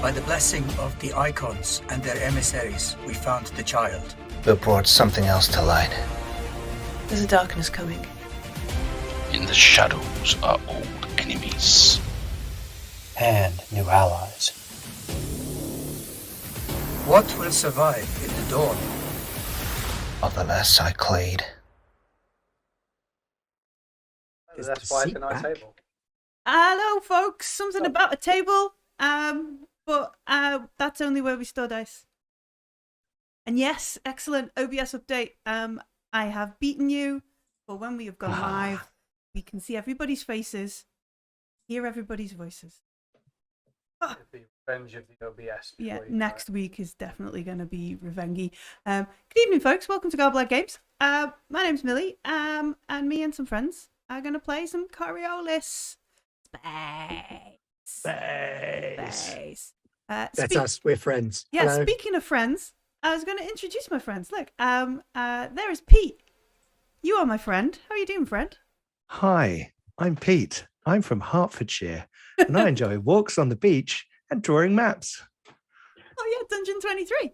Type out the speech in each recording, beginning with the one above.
By the blessing of the icons and their emissaries, we found the child. They brought something else to light. There's a darkness coming. In the shadows are old enemies. And new allies. What will survive in the dawn? Of the last Cyclade. That's why it's an our table. Hello, folks. Something about a table. But that's only where we store dice. And yes, excellent OBS update. I have beaten you, but when we have gone live, we can see everybody's faces, hear everybody's voices. The revenge of the OBS. Yeah, next week is definitely going to be revengy. Good evening, folks. Welcome to Goblet Games. My name's Millie, and me and some friends are going to play some Coriolis. Space. That's us. We're friends. Yeah, Hello. Speaking of friends, I was going to introduce my friends. Look, there is Pete. You are my friend. How are you doing, friend? Hi, I'm Pete. I'm from Hertfordshire, and I enjoy walks on the beach and drawing maps. Oh yeah, Dungeon 23.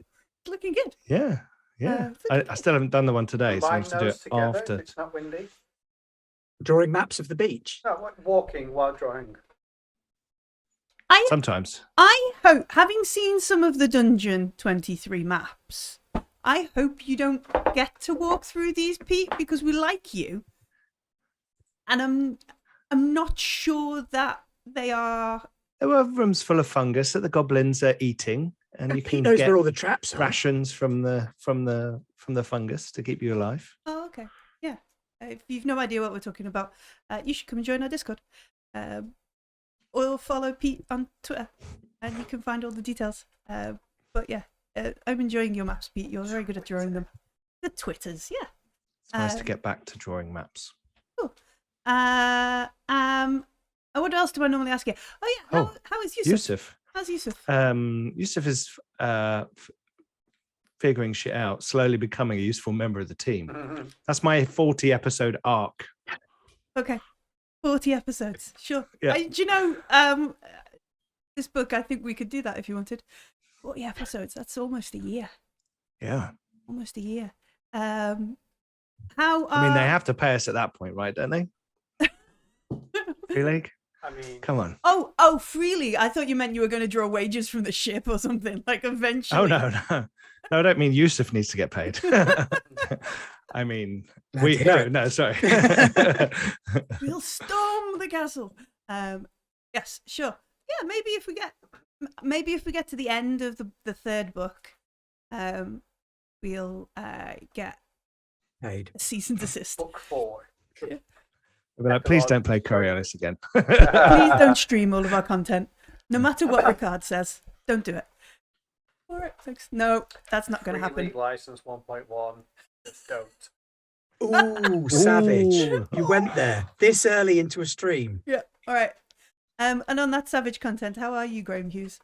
Looking good. Yeah. I still haven't done the one today, so I have to do it after. It's not windy. Drawing maps of the beach. No, walking while drawing. Sometimes. I hope, having seen some of the Dungeon 23 maps, I hope you don't get to walk through these, Pete, because we like you. And I'm not sure that they are. There were rooms full of fungus that the goblins are eating, and you can knows get where all the traps are. rations from the fungus to keep you alive. Oh, okay. Yeah. If you've no idea what we're talking about, you should come and join our Discord. Or follow Pete on Twitter, and you can find all the details. But yeah, I'm enjoying your maps, Pete. You're very good at drawing them. The Twitters, yeah. It's nice to get back to drawing maps. Cool. What else do I normally ask you? Oh yeah, how is Yusuf? Yusuf. How's Yusuf? Yusuf is figuring shit out, slowly becoming a useful member of the team. Mm-hmm. That's my 40 episode arc. Okay. 40 episodes, sure. Yeah. Do you know, this book, I think we could do that if you wanted. 40 episodes, that's almost a year. Yeah. Almost a year. I mean, they have to pay us at that point, right? Don't they? Really? I mean, Come on. Oh, freely. I thought you meant you were going to draw wages from the ship or something, like eventually. Oh, no. No, I don't mean Yusuf needs to get paid. I mean, sorry. We'll storm the castle. Yes, sure. Yeah, maybe if we get to the end of the third book, we'll get Paid. a cease and desist. book 4. Yeah. But like, please don't play Coriolis again. Please don't stream all of our content, no matter what Ricard says. Don't do it. All right, thanks. No, that's not going to happen. License 1.1. Don't. Ooh, savage. You went there this early into a stream. Yeah. All right. And on that savage content, how are you, Graham Hughes?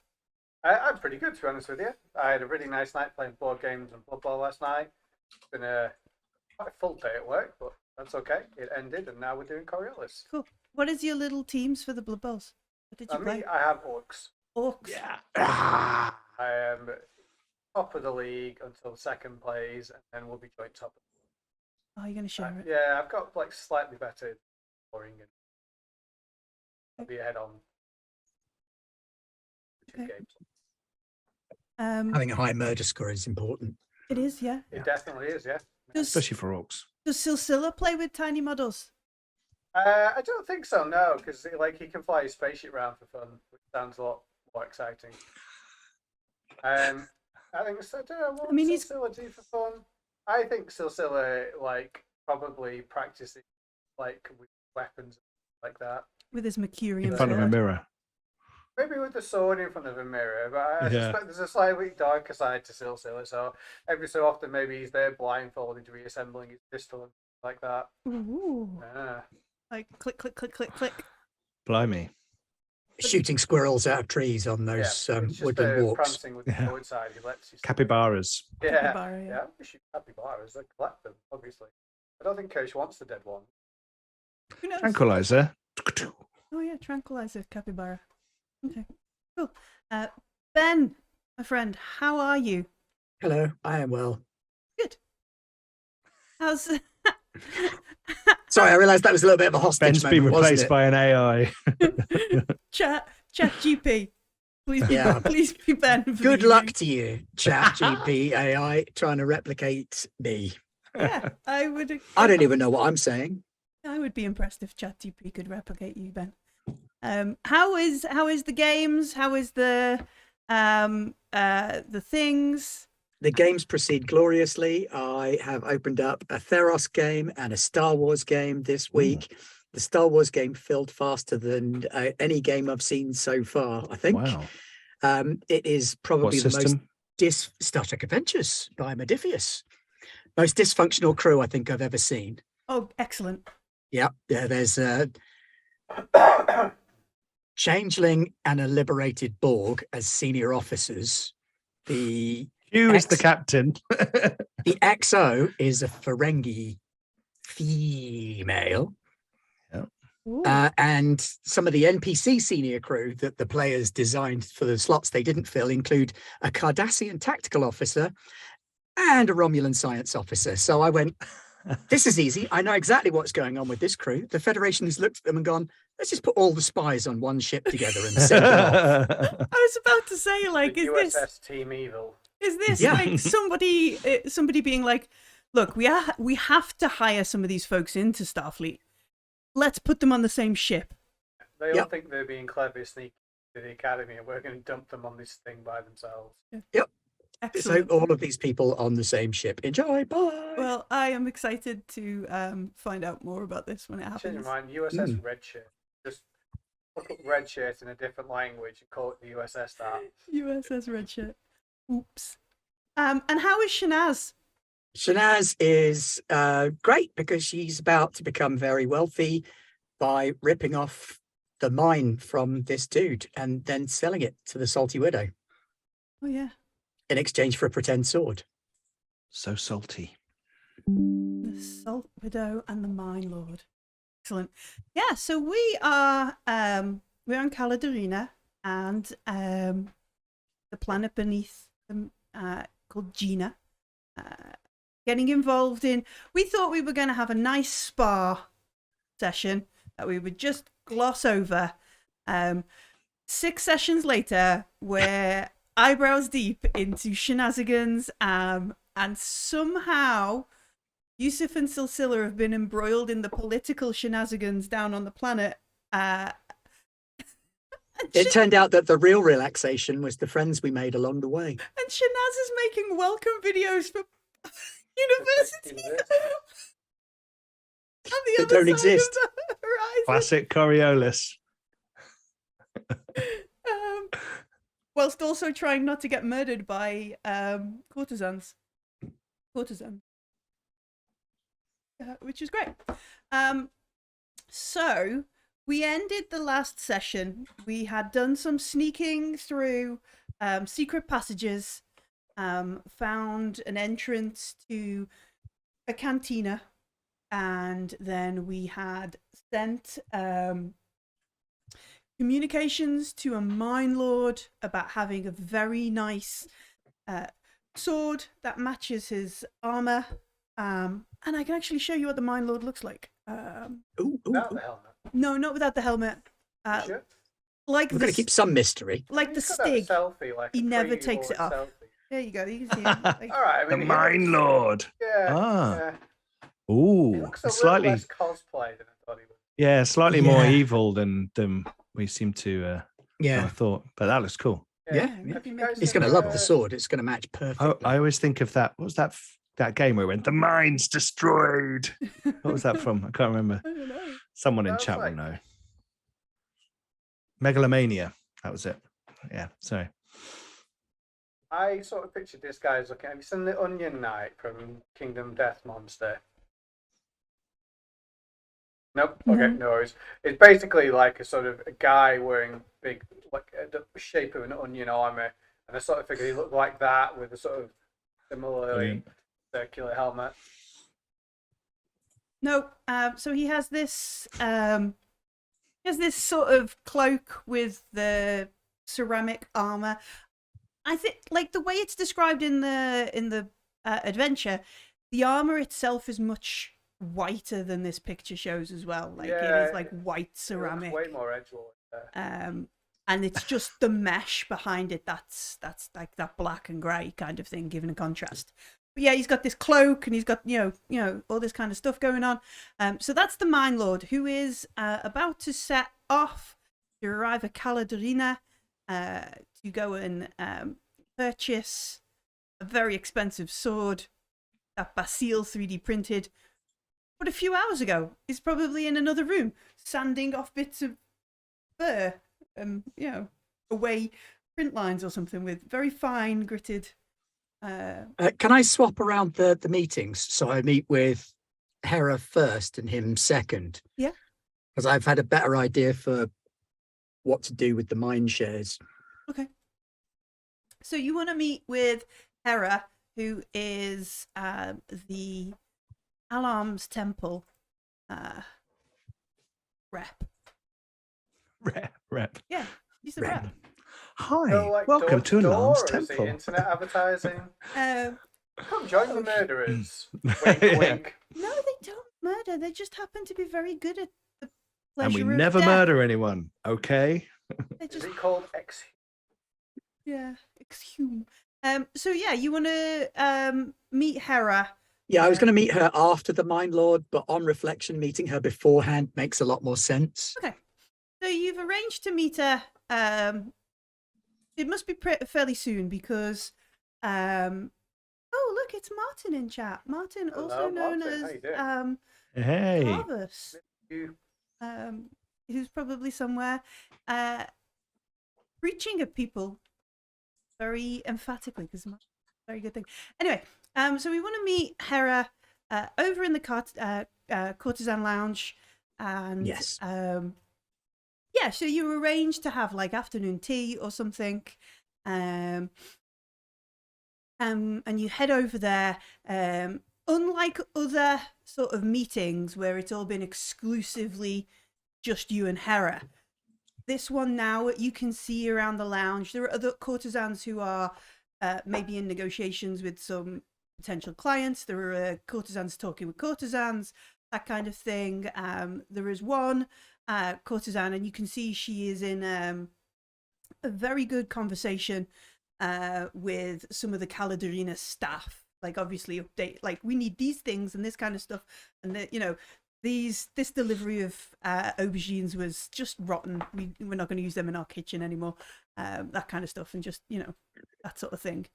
I'm pretty good, to be honest with you. I had a really nice night playing board games and Blood Bowl last night. It's been quite a full day at work, but that's okay. It ended, and now we're doing Coriolis. Cool. What is your little teams for the Blood Bowls? What did you play? I have Orcs. Orcs. Yeah. I am top of the league until second plays, and then we'll be joint top. Oh, you're going to share it? Yeah, I've got like slightly better scoring, and I'll be ahead on 2 games. Having a high murder score is important. It is, yeah. It definitely is, yeah. Especially for orcs. Does Silsilla play with tiny models? I don't think so, no, because he can fly his spaceship around for fun, which sounds a lot more exciting. I think so. I don't know what Silsilla do for fun. I think Silsilla probably practices with weapons like that. With his Mercurian In front of a mirror. Maybe with the sword in front of a mirror, but I suspect there's a slightly darker side to Silsilla, so every so often maybe he's there blindfolded reassembling his pistol and like that. Ooh. Yeah. Like click, click, click, click, click. Blimey. Shooting squirrels out of trees on those woodland walks. Prancing with the sword side, he lets you Capybaras. Capybara, yeah. We shoot capybaras, they collect them, obviously. I don't think Coach wants the dead one. Who knows? Tranquilizer. Oh yeah, tranquilizer capybara. Okay, cool. Ben, my friend, how are you? Hello, I am well. Good. How's Sorry, I realised that was a little bit of a hostage Ben's been moment, wasn't replaced it? by an AI. chat GP? Please be Yeah. please be Ben. for Good the luck evening. to you, Chat GP AI, trying to replicate me. Yeah, I would. I don't even know what I'm saying. I would be impressed if ChatGPT could replicate you, Ben. How is the games? How is the things? The games proceed gloriously. I have opened up a Theros game and a Star Wars game this week. The Star Wars game filled faster than any game I've seen so far, I think. Wow. It is What probably the system? most Star Trek Adventures by Modifius. Most dysfunctional crew I think I've ever seen. Oh, excellent. Yeah, there's Changeling and a liberated Borg as senior officers. The Hugh is the captain. the XO is a Ferengi female. Ooh. And some of the NPC senior crew that the players designed for the slots they didn't fill include a Cardassian tactical officer and a Romulan science officer. So I went, this is easy. I know exactly what's going on with this crew. The Federation has looked at them and gone, let's just put all the spies on one ship together and send them off. I was about to say, like, The is USS Team Evil. this Yeah. like somebody being like, look, we have to hire some of these folks into Starfleet. Let's put them on the same ship. They all Yep. think they're being clever, sneaky to the academy, and we're going to dump them on this thing by themselves. So Excellent. all of these people on the same ship. Enjoy. Bye. Well, I am excited to find out more about this when it Change happens. your mind, USS Redshirt. Just look up Redshirt in a different language and call it the USS that. USS Redshirt. Oops. And how is Shanaz? Shanaz is great because she's about to become very wealthy by ripping off the mine from this dude and then selling it to the Salty Widow Oh yeah, in exchange for a pretend sword. So salty. the Salt Widow and the Mine Lord. Excellent. Yeah, so we are we're on Caladarina and the planet beneath them called Gina. Getting involved in. We thought we were going to have a nice spa session that we would just gloss over. 6 sessions later, we're eyebrows deep into shenanigans, and somehow Yusuf and Silsila have been embroiled in the political shenanigans down on the planet. It turned out that the real relaxation was the friends we made along the way. And Shanaz is making welcome videos for university. On the That other don't side exist. of the horizon. Classic Coriolis. Whilst also trying not to get murdered by courtesans, which is great. So we ended the last session. We had done some sneaking through secret passages, found an entrance to a cantina, and then we had sent communications to a mine lord about having a very nice sword that matches his armor. And I can actually show you what the mine lord looks like. Without the helmet. No, not without the helmet. Sure. Like We're the going to keep some mystery. like the He's got that stig. selfie, like He a never pre-war takes it off. selfie. There you go. You can see him. Like, All right, I The mean, Mine Lord. Yeah. Ah. Yeah. He Ooh. looks a little Slightly, less cosplay than I thought he would. yeah, slightly more Yeah. evil than we seem to Yeah. have thought. But that looks cool. Yeah. Have you He's guys He's going to ever, love the sword. It's going to match perfectly. I always think of that. What was that game where it went, the mine's destroyed? What was that from? I can't remember. I don't know. Someone in Sounds chat will like- know. Megalomania. That was it. Yeah, sorry. I sort of pictured this guy as looking. Have you seen the Onion Knight from Kingdom Death Monster? Nope. Okay, no worries. It's basically like a sort of a guy wearing big, like the shape of an onion armor, and I sort of figured he looked like that with a sort of similarly Brilliant. circular helmet. No, so he has this sort of cloak with the ceramic armor. I think, like, the way it's described in the adventure, the armor itself is much whiter than this picture shows as well. Like, it is like white ceramic. It looks way more edgelord there. And it's just the mesh behind it that's like that black and grey kind of thing, given a contrast. But yeah, he's got this cloak and he's got you know all this kind of stuff going on. So that's the Mine Lord, who is about to set off to arrive at Caladorina to go and purchase a very expensive sword that Basile 3D printed. But a few hours ago, he's probably in another room, sanding off bits of fur, away print lines or something with very fine gritted. Can I swap around the meetings so I meet with Hera first and him second? Yeah. Because I've had a better idea for what to do with the mine shares. Okay. So you want to meet with Hera, who is the Alarms Temple rep. Rep. Yeah, he's the rep. Hi, So, like, welcome to door Alarms or is it Temple. internet advertising? Uh, Come join the murderers. Wink, Yeah. wink. no, they don't murder. They just happen to be very good at the pleasure And we of never death. murder anyone, okay? They Is just, it called X? yeah, exhume. So yeah, you want to meet Hera. Yeah, I was going to meet her after the Mine Lord, but on reflection, meeting her beforehand makes a lot more sense. Okay. So you've arranged to meet her. It must be fairly soon because. Oh, look, it's Martin in chat. Martin, Hello, also known Martin. How you doing? as Hey. Carvus, You who's probably somewhere preaching at people very emphatically, because it's a very good thing. Anyway, so we want to meet Hera over in the courtesan lounge, and Yes. yeah, so you arrange to have like afternoon tea or something, and you head over there. Unlike other sort of meetings where it's all been exclusively just you and Hera, this one now you can see around the lounge there are other courtesans who are maybe in negotiations with some potential clients. There are courtesans talking with courtesans, that kind of thing. There is one courtesan, and you can see she is in a very good conversation with some of the Caladorina staff. Like, obviously update, like, we need these things and this kind of stuff, and this delivery of aubergines was just rotten. We're not going to use them in our kitchen anymore. That kind of stuff, and just that sort of thing.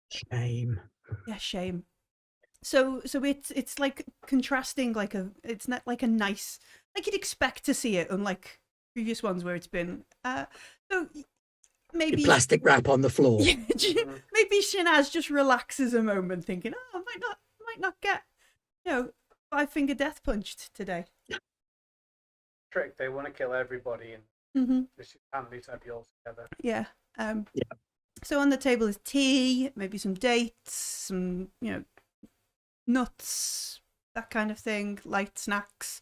Shame. Yeah, shame. So it's like contrasting, it's not like a nice, like you'd expect to see it, unlike previous ones where it's been so maybe Plastic wrap on the floor. maybe Shinaz just relaxes a moment, thinking, oh, I might not get 5-finger death punched today. trick. They want to kill everybody, and this is handy to have you all together. Yeah. Yeah. So on the table is tea, maybe some dates, some nuts, that kind of thing, light snacks.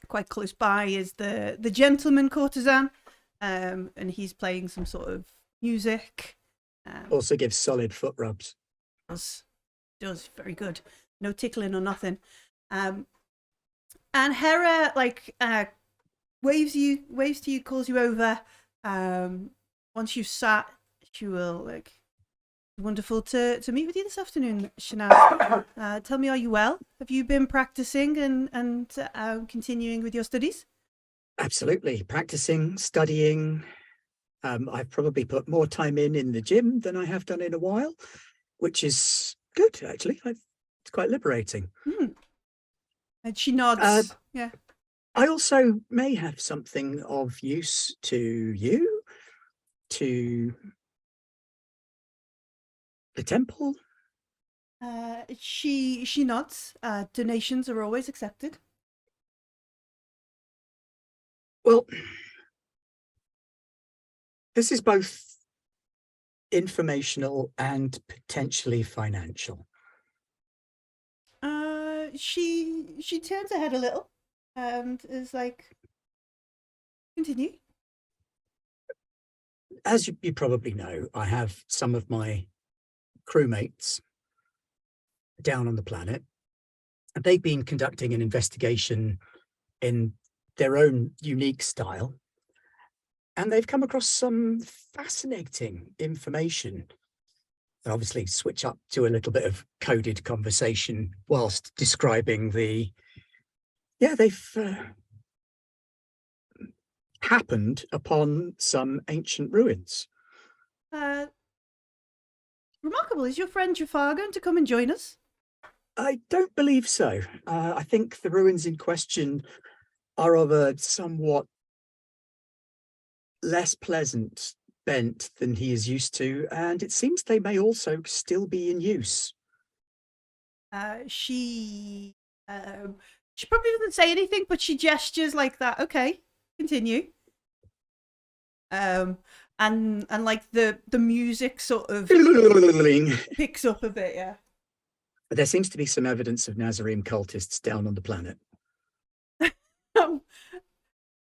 Quite close by is the gentleman courtesan, and he's playing some sort of music. Also gives solid foot rubs. Does very good. No tickling or nothing. And Hera waves to you, calls you over. Once you've sat, she will wonderful to meet with you this afternoon, Shanaz. Tell me, are you well? Have you been practicing and continuing with your studies? Absolutely. Practicing, studying. I've probably put more time in the gym than I have done in a while, which is good, actually. It's quite liberating. And she nods. Yeah. I also may have something of use to you, to the temple. She nods. Donations are always accepted. Well, this is both informational and potentially financial. She turns her head a little and is like, continue. as you probably know, I have some of my crewmates down on the planet, and they've been conducting an investigation in their own unique style, and they've come across some fascinating information. And obviously switch up to a little bit of coded conversation whilst describing they've happened upon some ancient ruins. Remarkable. Is your friend Jafar going to come and join us? I don't believe so. I think the ruins in question are of a somewhat less pleasant bent than he is used to, and it seems they may also still be in use. She probably doesn't say anything, but she gestures like that. Okay, continue. And like the music sort of picks up a bit, yeah. There seems to be some evidence of Nazarene cultists down on the planet.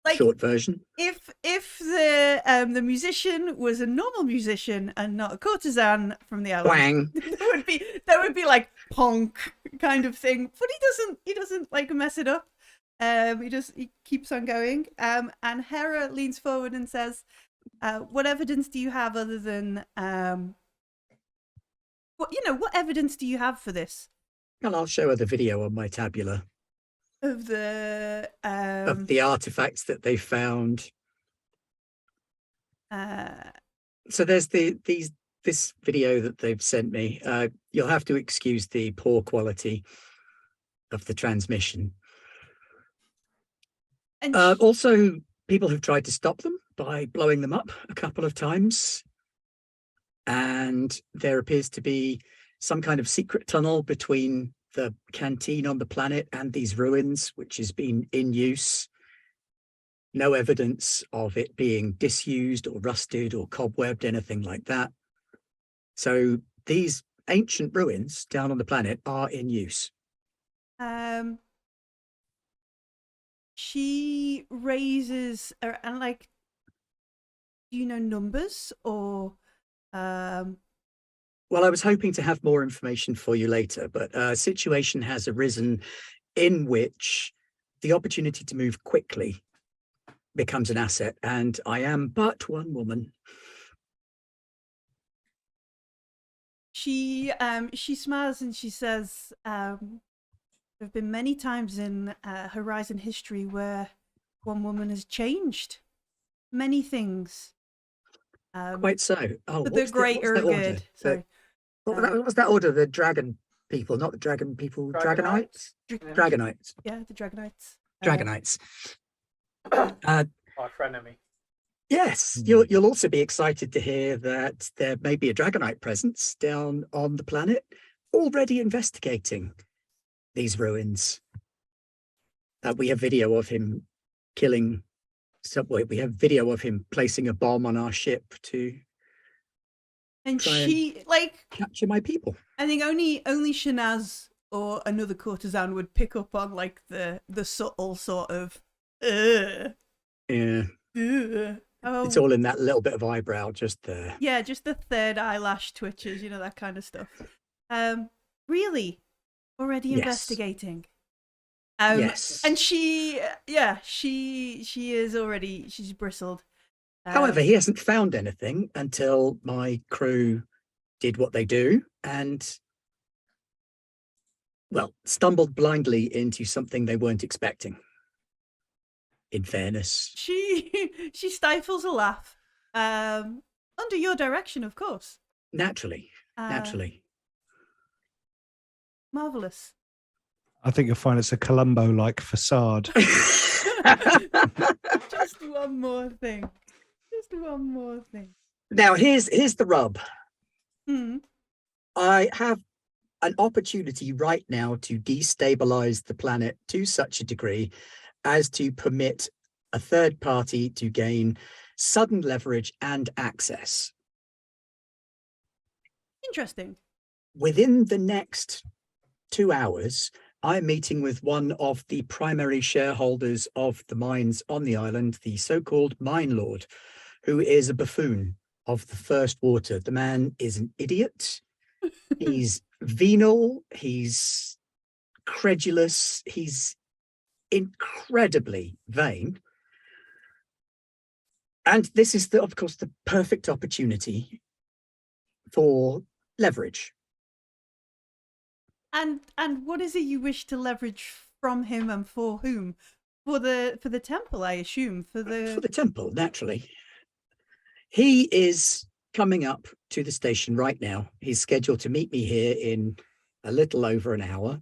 Like, short version. If the musician was a normal musician and not a courtesan from the island, there would be like punk kind of thing. But he doesn't like mess it up. He keeps on going. And Hera leans forward and says, "What evidence do you have other than what evidence do you have for this?" Well, I'll show her the video on my tabula of the artifacts that they found. So there's this video that they've sent me. You'll have to excuse the poor quality of the transmission. And also, people have tried to stop them by blowing them up a couple of times. And there appears to be some kind of secret tunnel between the canteen on the planet and these ruins, which has been in use. No evidence of it being disused or rusted or cobwebbed, anything like that. So these ancient ruins down on the planet are in use. She raises and like, do you know numbers or Well, I was hoping to have more information for you later, but a situation has arisen in which the opportunity to move quickly becomes an asset, and I am but one woman. She smiles and she says, there have been many times in Horizon history where one woman has changed many things. Quite so. Oh, for the greater good. Sorry. What was that order? The dragon people, not the dragon people. Dragonites. Dragonites. Yeah, the Dragonites. Dragonites. Our frenemy. Yes, you'll also be excited to hear that there may be a Dragonite presence down on the planet, already investigating these ruins. We have video of him killing Subway. We have video of him placing a bomb on our ship to capture my people. I think only Shanaz or another courtesan would pick up on like the subtle sort of yeah. Oh. It's all in that little bit of eyebrow just there. Yeah, just the third eyelash twitches, that kind of stuff. Really? Already investigating? Yes. And she is already, she's bristled. However, he hasn't found anything until my crew did what they do and, well, stumbled blindly into something they weren't expecting. In fairness. She stifles a laugh. Under your direction, of course. Naturally. Marvelous. I think you'll find it's a Columbo-like facade. Just one more thing. Now, here's the rub. I have an opportunity right now to destabilize the planet to such a degree as to permit a third party to gain sudden leverage and access. Interesting. Within the next 2 hours, I'm meeting with one of the primary shareholders of the mines on the island, the so-called Mine Lord, who is a buffoon of the first water. The man is an idiot. He's venal. He's credulous. He's incredibly vain. And this is, of course, the perfect opportunity for leverage. And what is it you wish to leverage from him, and for whom? For the temple, I assume. For the temple, naturally. He is coming up to the station right now. He's scheduled to meet me here in a little over an hour,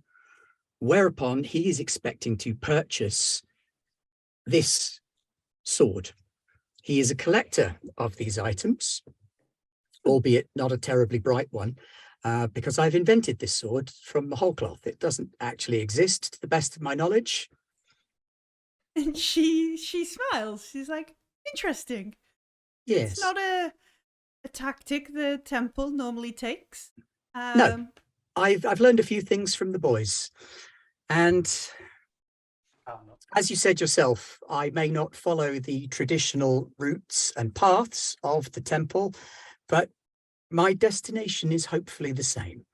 whereupon he is expecting to purchase this sword. He is a collector of these items, albeit not a terribly bright one, because I've invented this sword from the whole cloth. It doesn't actually exist, to the best of my knowledge. And she smiles. She's like, interesting. Yes. It's not a tactic the temple normally takes. No, I've learned a few things from the boys, and as you said yourself, I may not follow the traditional routes and paths of the temple, but my destination is hopefully the same.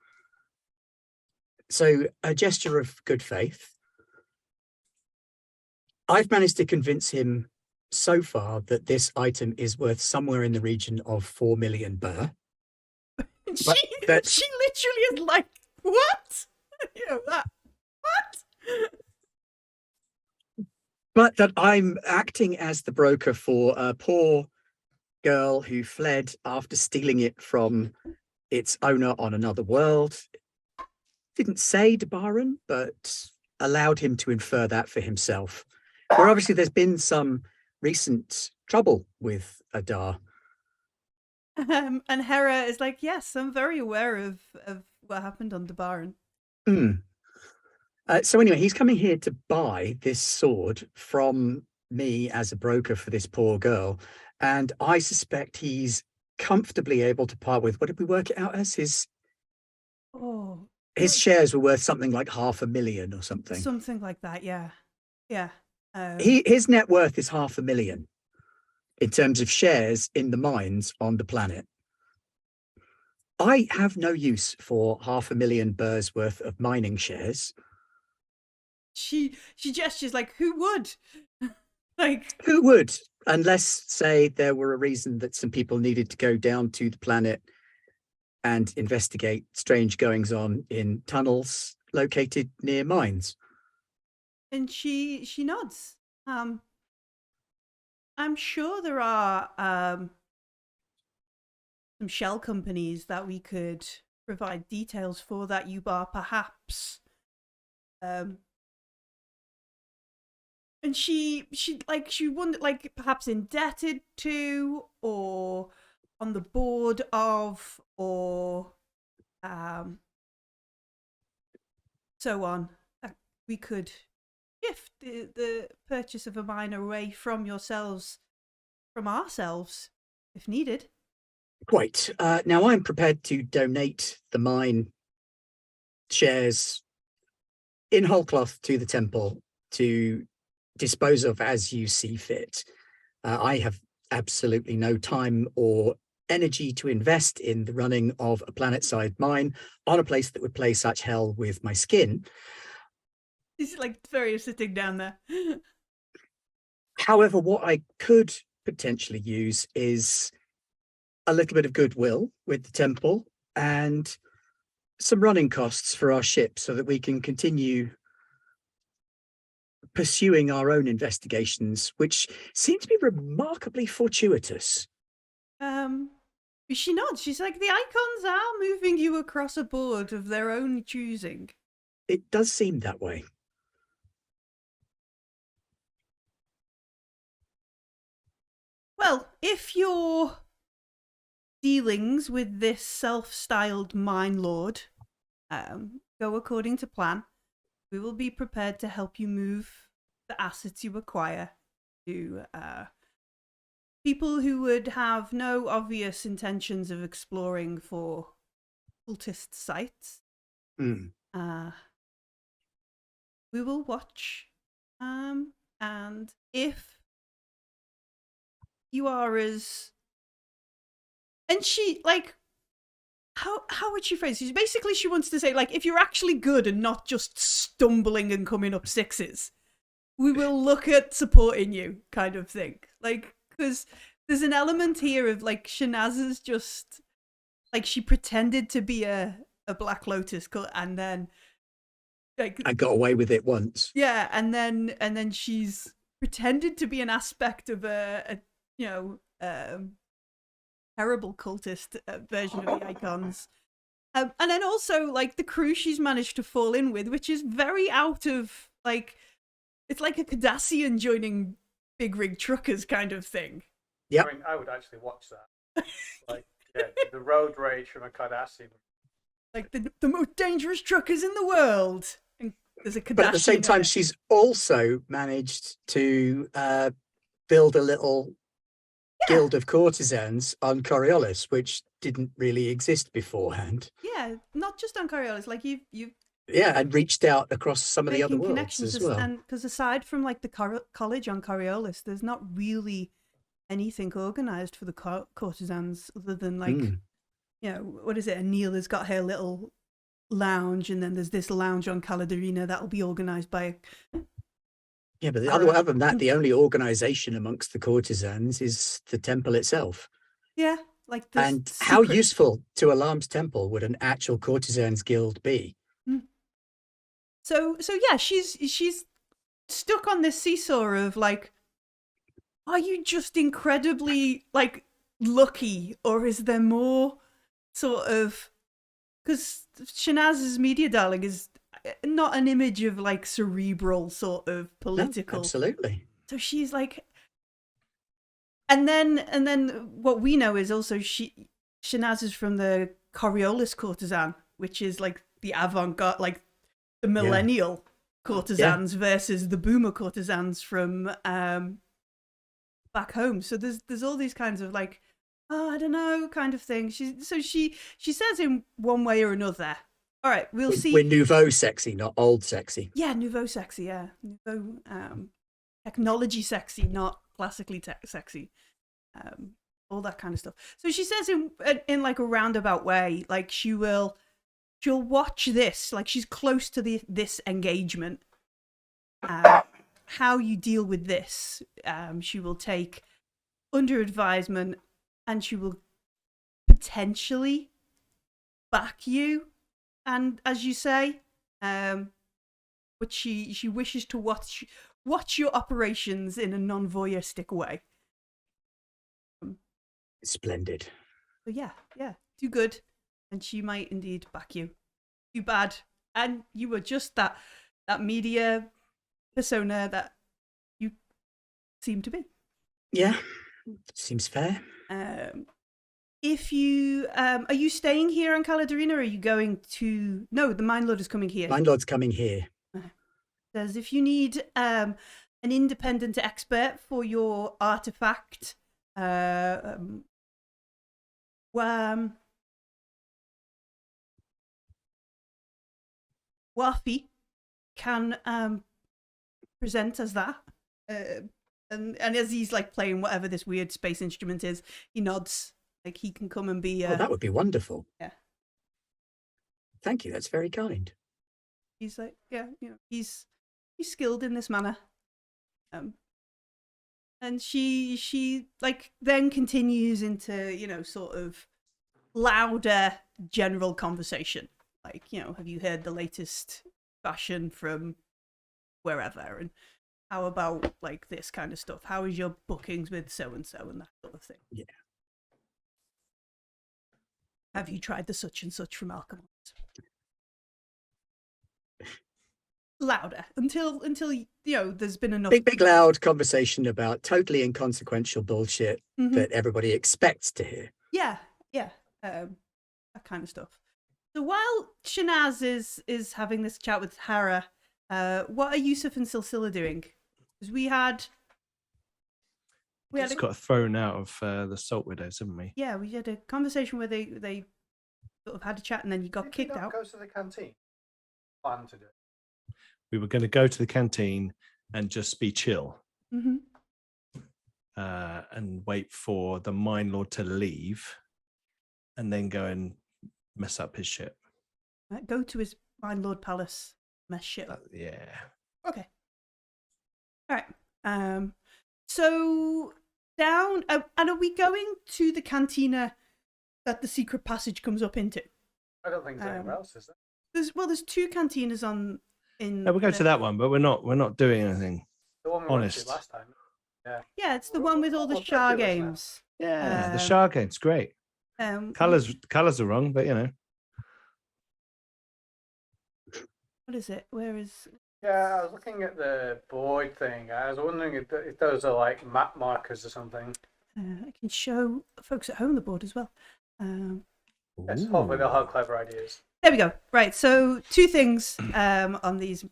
So, a gesture of good faith. I've managed to convince him so far that this item is worth somewhere in the region of 4 million burr. She literally is like, what? What? But that I'm acting as the broker for a poor girl who fled after stealing it from its owner on another world. Didn't say Dabaran, but allowed him to infer that for himself. Where obviously there's been some recent trouble with Adar. And Hera is like, yes, I'm very aware of what happened on Dabaran. So anyway, he's coming here to buy this sword from me as a broker for this poor girl. And I suspect he's comfortably able to part with, what did we work it out as? His shares were worth something like 500,000 or something. Something like that, yeah. Yeah. His net worth is 500,000 in terms of shares in the mines on the planet. I have no use for 500,000 burrs worth of mining shares. She gestures like, who would? Like, who would? Unless, say, there were a reason that some people needed to go down to the planet and investigate strange goings on in tunnels located near mines. And she nods. I'm sure there are some shell companies that we could provide details for that you are perhaps and she wondered, like, perhaps indebted to, or on the board of, or so on. We could shift the purchase of a mine away from yourselves, from ourselves, if needed. Quite. Now I'm prepared to donate the mine shares in whole cloth to the temple to dispose of as you see fit. I have absolutely no time or energy to invest in the running of a planet-side mine on a place that would play such hell with my skin. He's like very sitting down there. However, what I could potentially use is a little bit of goodwill with the temple and some running costs for our ship so that we can continue pursuing our own investigations, which seem to be remarkably fortuitous. She nods. She's like, the icons are moving you across a board of their own choosing. It does seem that way. Well, if your dealings with this self-styled mine lord go according to plan, we will be prepared to help you move the assets you acquire to people who would have no obvious intentions of exploring for cultist sites. We will watch, and if you are as And she, like, how would she phrase it? Basically, she wants to say, like, if you're actually good and not just stumbling and coming up sixes, we will look at supporting you, kind of thing. Like, because there's an element here of, like, Shanaz's just, like, she pretended to be a Black Lotus, and then, like, I got away with it once. yeah, and then she's pretended to be an aspect of a terrible cultist version of the Icons. And then also, like, the crew she's managed to fall in with, which is very out of, like, it's like a Cardassian joining big rig truckers kind of thing. Yep. I mean, I would actually watch that. Like, yeah, the road rage from a Cardassian. Like, the most dangerous truckers in the world. And there's a Cardassian. But at the same time, she's also managed to build a little guild of courtesans on Coriolis, which didn't really exist beforehand. Yeah, not just on Coriolis. Like, you've Yeah, and reached out across some of the other worlds connections as well. And because aside from, like, the college on Coriolis, there's not really anything organized for the courtesans other than, like, you know, what is it? Anil has got her little lounge, and then there's this lounge on Caladarina that'll be organized by. Yeah, but other than that, the only organization amongst the courtesans is the temple itself. Yeah, like, and how useful to Alarm's temple would an actual courtesans guild be? So yeah, she's stuck on this seesaw of, like, are you just incredibly, like, lucky, or is there more sort of, because Shanaz's media darling is not an image of, like, cerebral sort of political. No, absolutely. So she's like, and then what we know is also Shanaz is from the Coriolis courtesan, which is, like, the avant-garde, like, the millennial courtesans versus the boomer courtesans from back home. So there's all these kinds of, like, I don't know, kind of thing. She says in one way or another, all right, we'll see. We're nouveau sexy, not old sexy. Yeah, nouveau sexy, yeah. Nouveau technology sexy, not classically sexy. All that kind of stuff. So she says in like a roundabout way, like, she'll watch this, like, she's close to this engagement. How you deal with this, she will take under advisement, and she will potentially back you, and, as you say, but she wishes to watch your operations in a non-voyeuristic way. Splendid. So yeah, do good, and she might indeed back you. Do bad, and you were just that media persona that you seem to be. Yeah, seems fair. If you are you staying here on Caladarina, or are you going to? No, the Mind Lord is coming here. Mind Lord's coming here. Says if you need an independent expert for your artifact, Wafi can present as that. And as he's, like, playing whatever this weird space instrument is, he nods. Like, he can come and be. Oh, that would be wonderful. Yeah. Thank you. That's very kind. He's like, yeah, you know, he's skilled in this manner. And she like then continues into, you know, sort of louder general conversation. Like, you know, have you heard the latest fashion from wherever? And how about, like, this kind of stuff? How is your bookings with so-and-so and that sort of thing? Yeah. Have you tried the such and such from Alchemist? Louder until you know there's been enough big loud conversation about totally inconsequential bullshit that everybody expects to hear. Yeah, that kind of stuff. So while Shanaz is having this chat with Hera, what are Yusuf and Silsila doing? Because we just got thrown out of the Salt Widows, haven't we? Yeah, we had a conversation where they sort of had a chat, and then you got kicked out. Go to the canteen. Plan to do. We were going to go to the canteen and just be chill, and wait for the Mind Lord to leave, and then go and mess up his ship. Go to his my Lord Palace, mess shit up. Yeah. Okay. All right. So down, and are we going to the cantina that the secret passage comes up into? I don't think there's anywhere else, is there? There's 2 cantinas on. We'll go to that one, but we're not doing anything. The one we honest. went to last time. Yeah. Yeah, it's the one with all the Well, Shah fabulous, man. games. Yeah, the shark game's great. Colors are wrong, but you know. What is it? Where is? Yeah, I was looking at the board thing. I was wondering if those are like map markers or something. I can show folks at home the board as well. Yes, hopefully they'll have clever ideas. There we go. Right, so 2 things on this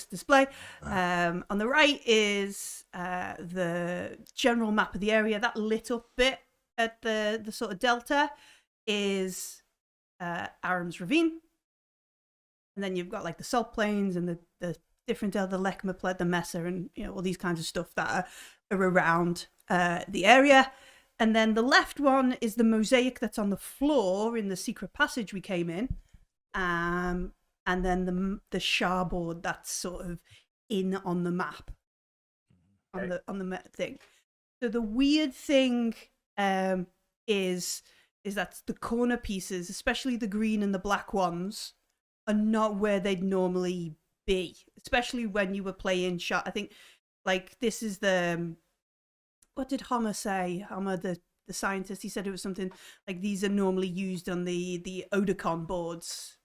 display. On the right is the general map of the area. That lit up bit at the sort of delta is Aram's Ravine. And then you've got like the salt plains and the different the Lekma Pled, the Mesa, and all these kinds of stuff that are around the area. And then the left one is the mosaic that's on the floor in the secret passage we came in. And then the Shah board that's sort of in on the map, on the thing. So the weird thing is that the corner pieces, especially the green and the black ones, are not where they'd normally be. Especially when you were playing Shah. I think like this is the. What did Homer say? Homer, the scientist, he said it was something like these are normally used on the Oticon boards.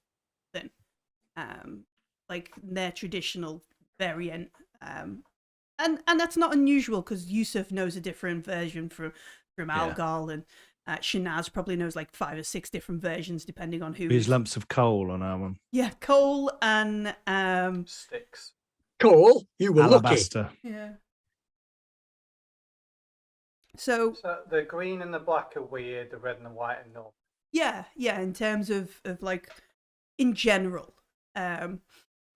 Then, like their traditional variant, and that's not unusual because Yusuf knows a different version from Algal, and Shanaz probably knows like 5 or 6 different versions depending on who. These lumps of coal on our one. Yeah, coal and Sticks. Cool. You were Alabaster. lucky. Yeah. So the green and the black are weird, the red and the white are normal. yeah, in terms of like in general. I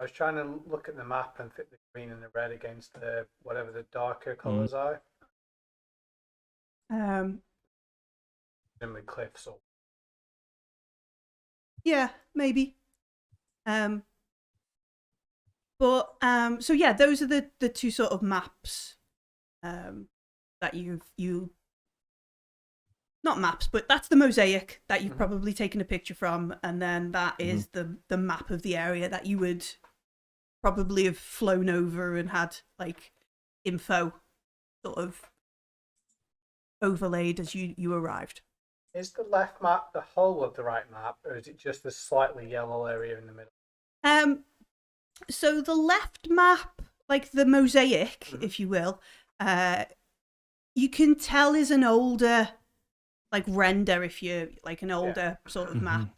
was trying to look at the map and fit the green and the red against the whatever the darker colours are. Presumably cliffs or yeah, maybe. But so yeah, those are the 2 sort of maps that you not maps, but that's the mosaic that you've probably taken a picture from, and then that is the map of the area that you would probably have flown over and had like info sort of overlaid as you arrived. Is the left map the whole of the right map, or is it just the slightly yellow area in the middle? So the left map, like the mosaic, if you will, you can tell is an older like render, if you like an older sort of map.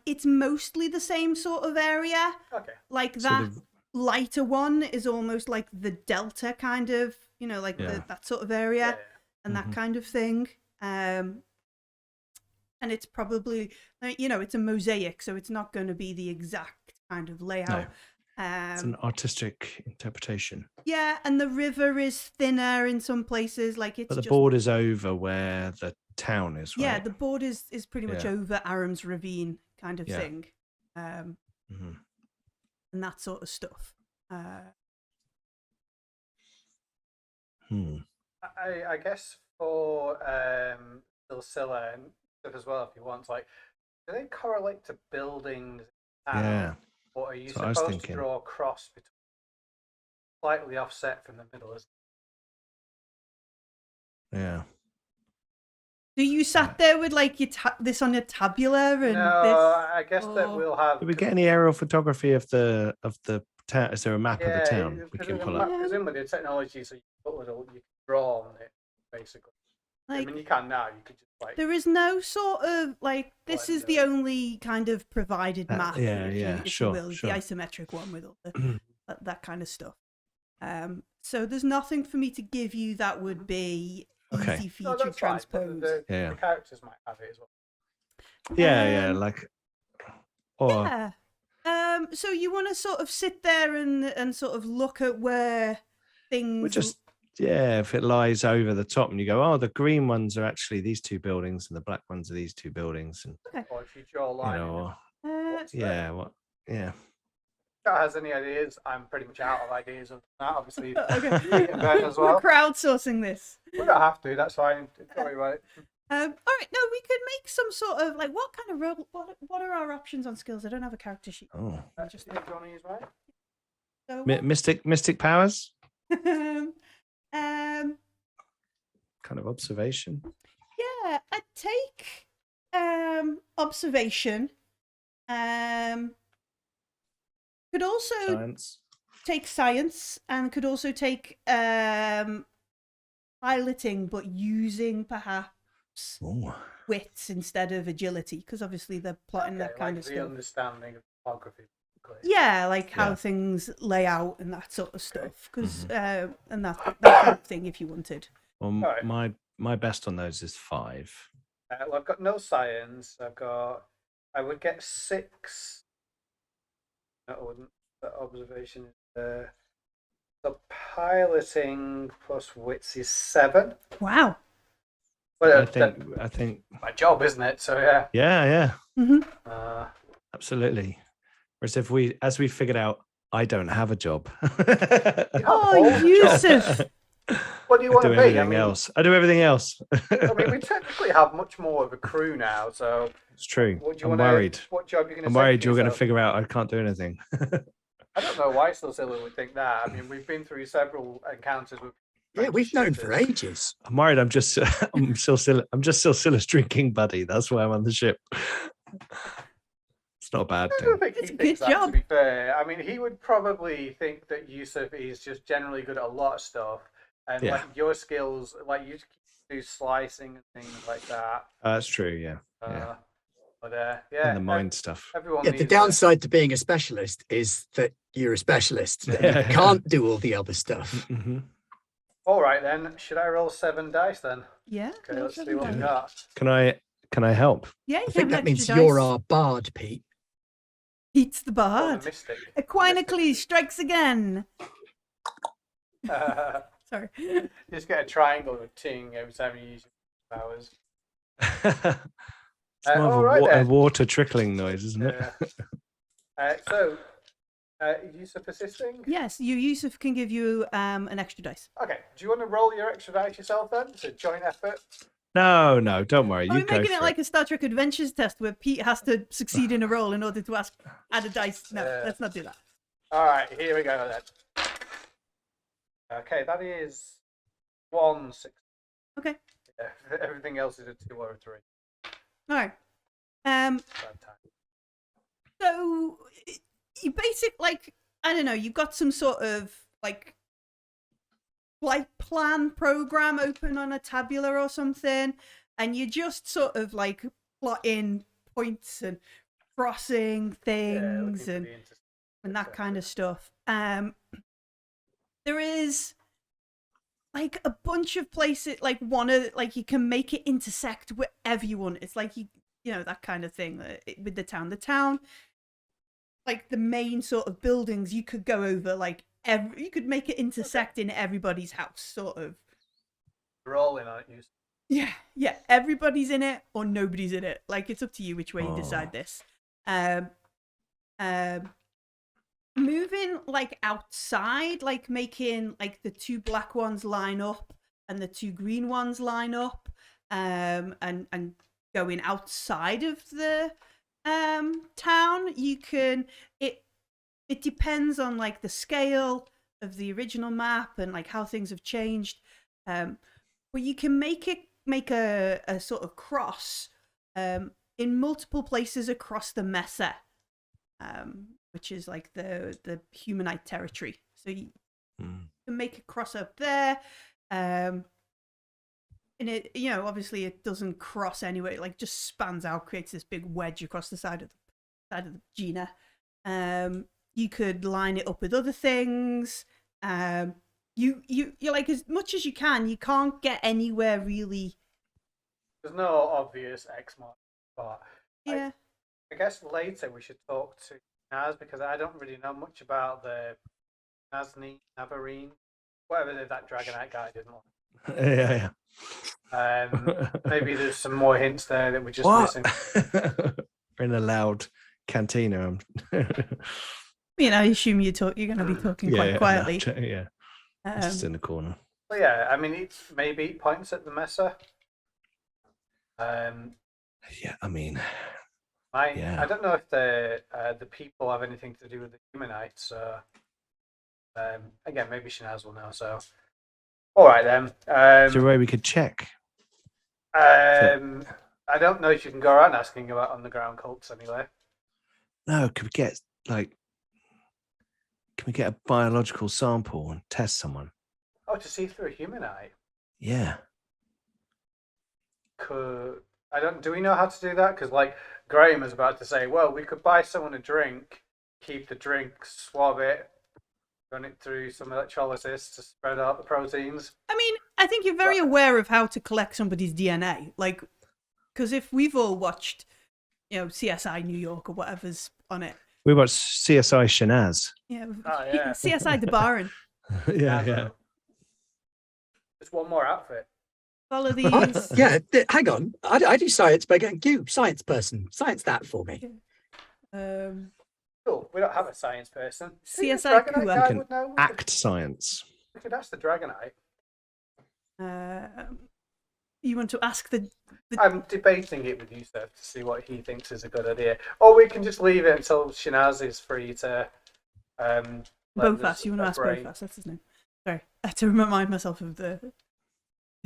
It's mostly the same sort of area. Okay. Like that lighter one is almost like the delta kind of, like that sort of area and that kind of thing. And it's probably, it's a mosaic, so it's not going to be the exact kind of layout. No. It's an artistic interpretation. Yeah, and the river is thinner in some places. Like it's. But the board is over where the town is, right? Yeah, the board is pretty much over Aram's Ravine kind of thing, and that sort of stuff. I guess for Silsilla and stuff as well, if you want, like, do they correlate to buildings? Yeah. Or are you That's what I was supposed to thinking. draw a cross between slightly offset from the middle? Yeah. So you sat there with like your this on your tabula and No, this? I guess that we'll have. Did we get any aerial photography of the town? Is there a map of the town we because can of pull the up? map, presumably the technology, so you can draw on it, basically. I Like, mean, you can now. You could just like. there is no sort of like this is the Blender. only kind of provided map. yeah, if you- yeah, if you sure, will, sure. the isometric one with all the, that kind of stuff. So there's nothing for me to give you that would be Okay. easy for No, you to that's fine, but transpose. the characters might have it as well. Yeah, Um, like, or Yeah. So you want to sort of sit there and sort of look at where things. if it lies over the top and you go, oh, the green ones are actually these two buildings and the black ones are these two buildings, and Or if you draw a line, what's there? yeah. If that has any ideas, I'm pretty much out of ideas of that. Obviously, Okay. Pete and Ben as well. We're crowdsourcing this. We don't have to. That's fine. Don't worry about it. All right, no, we could make some sort of like what kind of role? What are our options on skills? I don't have a character sheet. Oh, Just Johnny is right. So mystic powers, um, kind of observation. yeah, I'd take observation. Could also Science. take science, and could also take piloting, but using perhaps Oh. wits instead of agility, because obviously they're plotting that kind of the stuff. understanding of topography. Yeah, like how Yeah. things lay out and that sort of stuff. Because and that kind of thing, if you wanted. Well, Alright. my best on those is 5. Well, I've got no science. I would get 6. No, I wouldn't. The observation is there. The piloting plus wits is 7. Wow. Well, I think. my job, isn't it? So yeah. Yeah. Mm-hmm. Absolutely. Whereas as we figured out, I don't have a job. Oh, Yusuf. What do you I want do to be? everything else. I do everything else. I mean, we technically have much more of a crew now. So It's true. what do you I'm want worried. What job you going to? I'm worried you're going to figure out I can't do anything. I don't know why Silsilla would think that. I mean, we've been through several encounters with. Yeah, we've known for ages. I'm worried. I'm just Silsilla's drinking buddy. That's why I'm on the ship. It's not a bad I thing. don't think It's he a thinks good that, job. to be fair. I mean, he would probably think that Yusuf is just generally good at a lot of stuff, and Yeah. like your skills, like you do slicing and things like that. That's true. Yeah. But yeah, And the mind stuff. Everyone Yeah, the needs downside to being a specialist is that you're a specialist. And you can't do all the other stuff. Mm-hmm. All right then. Should I roll 7 dice then? Yeah. Okay, let's see seven what we dice. got. Can I help? Yeah, you I can think have that means extra you're dice. our bard, Pete. Pete's the Oh, bard. the mystic. Aquinocles strikes again. Mystic. Sorry. Just get a triangle with ting every time you use your powers. It's more all of right a then. water trickling noise, isn't it? So, use of persisting? Yes, Yusuf can give you an extra dice. Okay. Do you want to roll your extra dice yourself then? It's a joint effort. No, don't worry. Are You we go making for it like a Star Trek Adventures test where Pete has to succeed in a roll in order to add a dice? No, let's not do that. All right, here we go then. Okay, that is 1 6. Okay. Yeah, everything else is a 2 or a 3. All right. Bad time. So you I don't know, you've got some sort of like flight plan program open on a tabula or something, and you just sort of like plotting points and crossing things and that kind of stuff. There is like a bunch of places like you can make it intersect wherever you want. It's like you know, that kind of thing with the town. The town, like the main sort of buildings, you could go over like you could make it intersect in everybody's house, sort of. We're all in, aren't you? Yeah. Everybody's in it or nobody's in it. Like it's up to you which way you decide this. Moving like outside, like making like the 2 black ones line up and the 2 green ones line up, and going outside of the town, you can it depends on like the scale of the original map and like how things have changed, but you can make a sort of cross in multiple places across the Mesa, which is like the Humanite territory. So you can make a cross up there. And it, you know, obviously it doesn't cross anywhere. It like just spans out, creates this big wedge across the side of the Gina. You could line it up with other things. You're like, as much as you can, you can't get anywhere really. There's no obvious X mark, but Yeah. I guess later we should talk to Naz, because I don't really know much about the Navarine whatever that Dragonite guy didn't like. Yeah. Maybe there's some more hints there that we're just What? missing. In a loud cantina. I assume you're going to be talking quite quietly. Yeah. Just in the corner. Well, yeah, I mean, it's maybe points at the Messer. Yeah, I mean, I don't know if the people have anything to do with the Humanites. So, again, maybe Shinaz will know. So, all right then. is there a way we could check? I don't know if you can go around asking about underground cults anyway. No, can we get a biological sample and test someone? Oh, to see through a Humanite. Yeah. Do we know how to do that? Because like Graham was about to say, well, we could buy someone a drink, keep the drink, swab it, run it through some electrolysis to spread out the proteins. I mean, I think you're very aware of how to collect somebody's DNA. Like, because if we've all watched, CSI New York or whatever's on it. We watched CSI Shinaz. Yeah. Oh, yeah. CSI the Baron. Yeah. Just one more outfit. Follow these. Hang on. I do science, but again, you, science person, science that for me. Cool. We don't have a science person. CSI Dragonite Kula. guy Can would know. act science. We could ask the Dragonite. You want to ask the I'm debating it with you, sir, to see what he thinks is a good idea. Or we can just leave it until Shinaz is free to. Bofas. You want to ask Bofas? That's his name. Sorry, I had to remind myself of the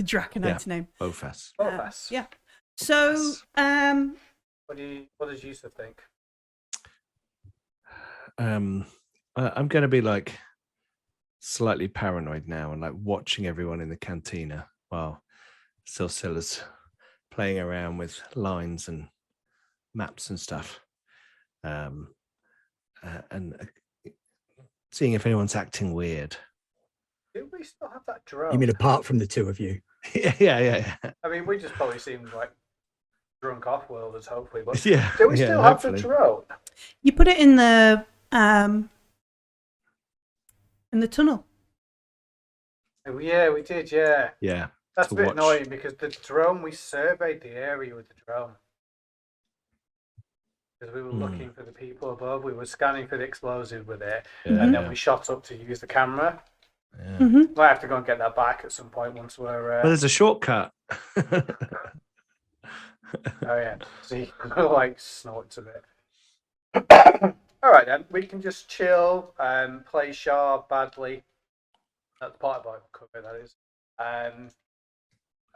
Draconite's name. Bofas. Bofas. Yeah. So, What does Yusuf think? I'm going to be like slightly paranoid now and like watching everyone in the cantina while Silsila's playing around with lines and maps and stuff, and seeing if anyone's acting weird. Do we still have that drone? You mean apart from the two of you? Yeah. I mean, we just probably seem like drunk off-worlders, hopefully. But Yeah. do we still have the hopefully. drone? you put it in the tunnel. Oh, yeah, we did. Yeah. Yeah. That's to a bit watch. annoying because the drone, we surveyed the area with the drone. Because we were looking for the people above. We were scanning for the explosives with it. And then we shot up to use the camera. Yeah. Mm-hmm. Might have to go and get that back at some point once we're. Well, there's a shortcut. Oh, yeah. So you can like snort a bit. All right, then. We can just chill, play sharp badly. That's part of our cover, that is.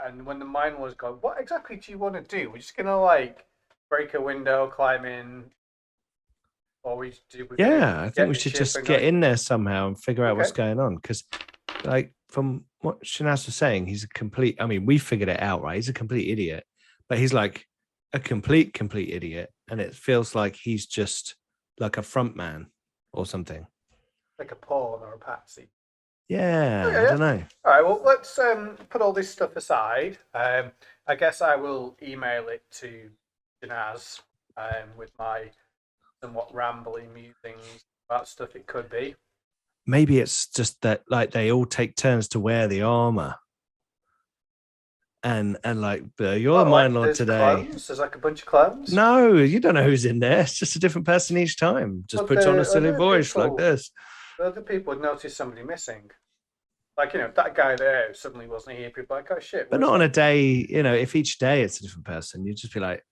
And when the mine was gone, what exactly do you want to do? We're just going to like break a window, climb in, or we do? I think we should just get in there somehow and figure out what's going on. Because, like, from what Shinaz was saying, he's a complete. I mean, we figured it out, right? He's a complete idiot, but he's like a complete idiot, and it feels like he's just like a front man or something. Like a pawn or a patsy. Yeah, Okay, I don't know. All right, well, let's put all this stuff aside. I guess I will email it to Shinaz with my somewhat rambling musings about stuff it could be. Maybe it's just that like they all take turns to wear the armor, and like you're mine lord today. Clones? There's like a bunch of clones. No, you don't know who's in there. It's just a different person each time. Just puts on a silly voice like this. Other people would notice somebody missing. Like, that guy there suddenly wasn't here. People are like, oh shit. But not on a day, if each day it's a different person, you'd just be like,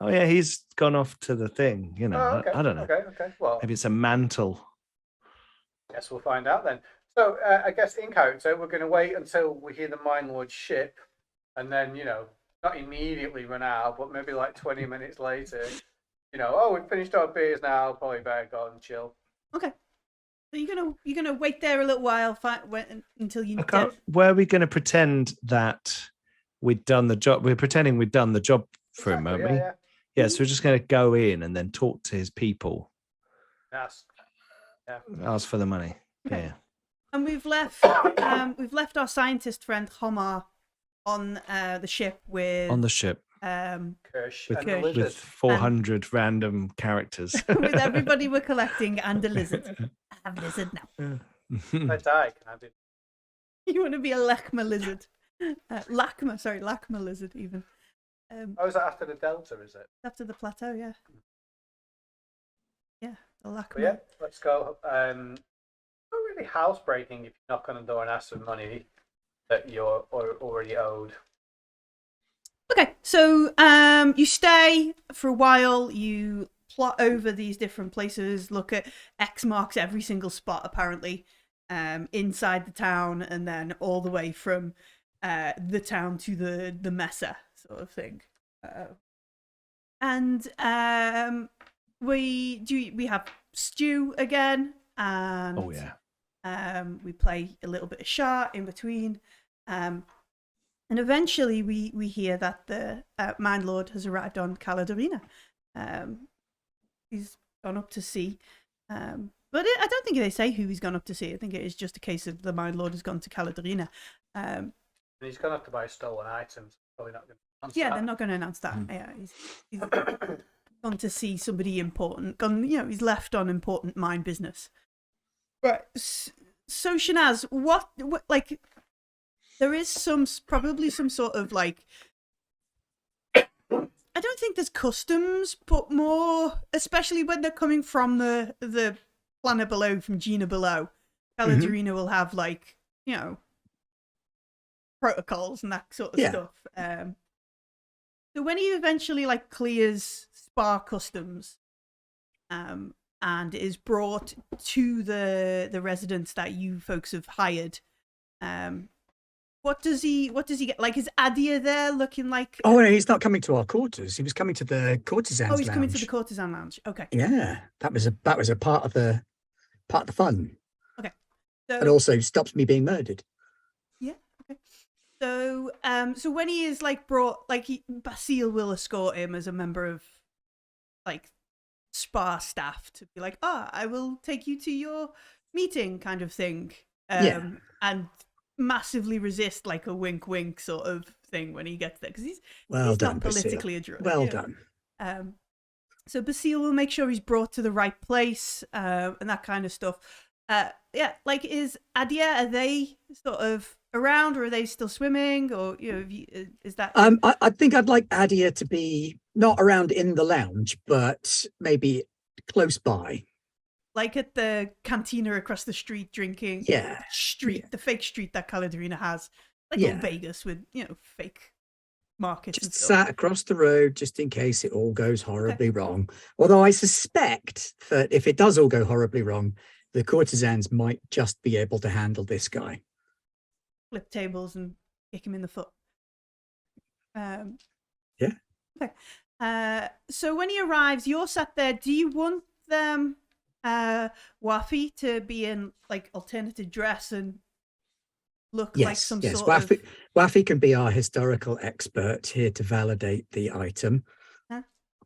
oh yeah, he's gone off to the thing. Oh, okay. I don't know. Okay. Well, maybe it's a mantle. Guess we'll find out then. So I guess in character, we're going to wait until we hear the Mine Lord's ship, and then not immediately run out, but maybe like 20 minutes later, we've finished our beers now. Probably better go and chill. Okay. So you're gonna wait there a little while, until you. Were we going to pretend that we'd done the job? We're pretending we'd done the job for him, aren't we? Yeah. So we're just going to go in and then talk to his people. Yes. Yeah. Ask for the money. Okay. Yeah. And we've left our scientist friend Homar on the ship with Kirsch with and Kirsch. the lizard. with 400 random characters. with everybody we're collecting and a lizard. I have a lizard now. I die. Can I be? You want to be a Lachma lizard. Lachma lizard even. Is that after the Delta, is it? After the plateau, yeah. Yeah, the Lachma. But yeah, let's go. Not really housebreaking if you knock on the door and ask for money that you're already owed. Okay, so you stay for a while, you plot over these different places, look at X marks every single spot apparently, inside the town, and then all the way from the town to the mesa sort of thing. And we have stew again, and Oh yeah. we play a little bit of Shah in between, and eventually we hear that the Mind Lord has arrived on Caladorina. He's gone up to see, but I don't think they say who he's gone up to see. I think it is just a case of the Mind Lord has gone to Caladorina. And he's going to have to buy stolen items. Probably not going to announce Yeah, that. they're not going to announce that. Yeah, he's gone to see somebody important. He's left on important mine business. Right. So Shanaz, what like? There is probably some sort of like. I don't think there's customs, but more, especially when they're coming from the planet below, from Gina below. Caladorina will have like protocols and that sort of stuff. So when he eventually like clears Spar customs, and is brought to the residence that you folks have hired, what does he get? Like, is Adia there looking like? Oh, no, he's not coming to our quarters. He was coming to the courtesans. Oh, he's coming to lounge. the courtesan lounge. Okay. Yeah, that was a part of the fun. Okay. So, and also stops me being murdered. Yeah. Okay. So, so when he is like brought, like Basile will escort him as a member of, like, Spar staff to be like, I will take you to your meeting, kind of thing. And massively resist like a wink sort of thing when he gets there, because he's not politically adroit. Well done. So Basile will make sure he's brought to the right place, and that kind of stuff. Like, is Adia, are they sort of around, or are they still swimming, or is that? I think I'd like Adia to be not around in the lounge, but maybe close by. Like at the cantina across the street, drinking. Yeah. The fake street that Caladorina has, like old Vegas with fake markets. Just sat across the road, just in case it all goes horribly wrong. Although I suspect that if it does all go horribly wrong, the courtesans might just be able to handle this guy. Flip tables and kick him in the foot. Yeah. Okay. So when he arrives, you're sat there. Do you want them? Wafi to be in like alternative dress and look like some sort of... Wafi can be our historical expert here to validate the item.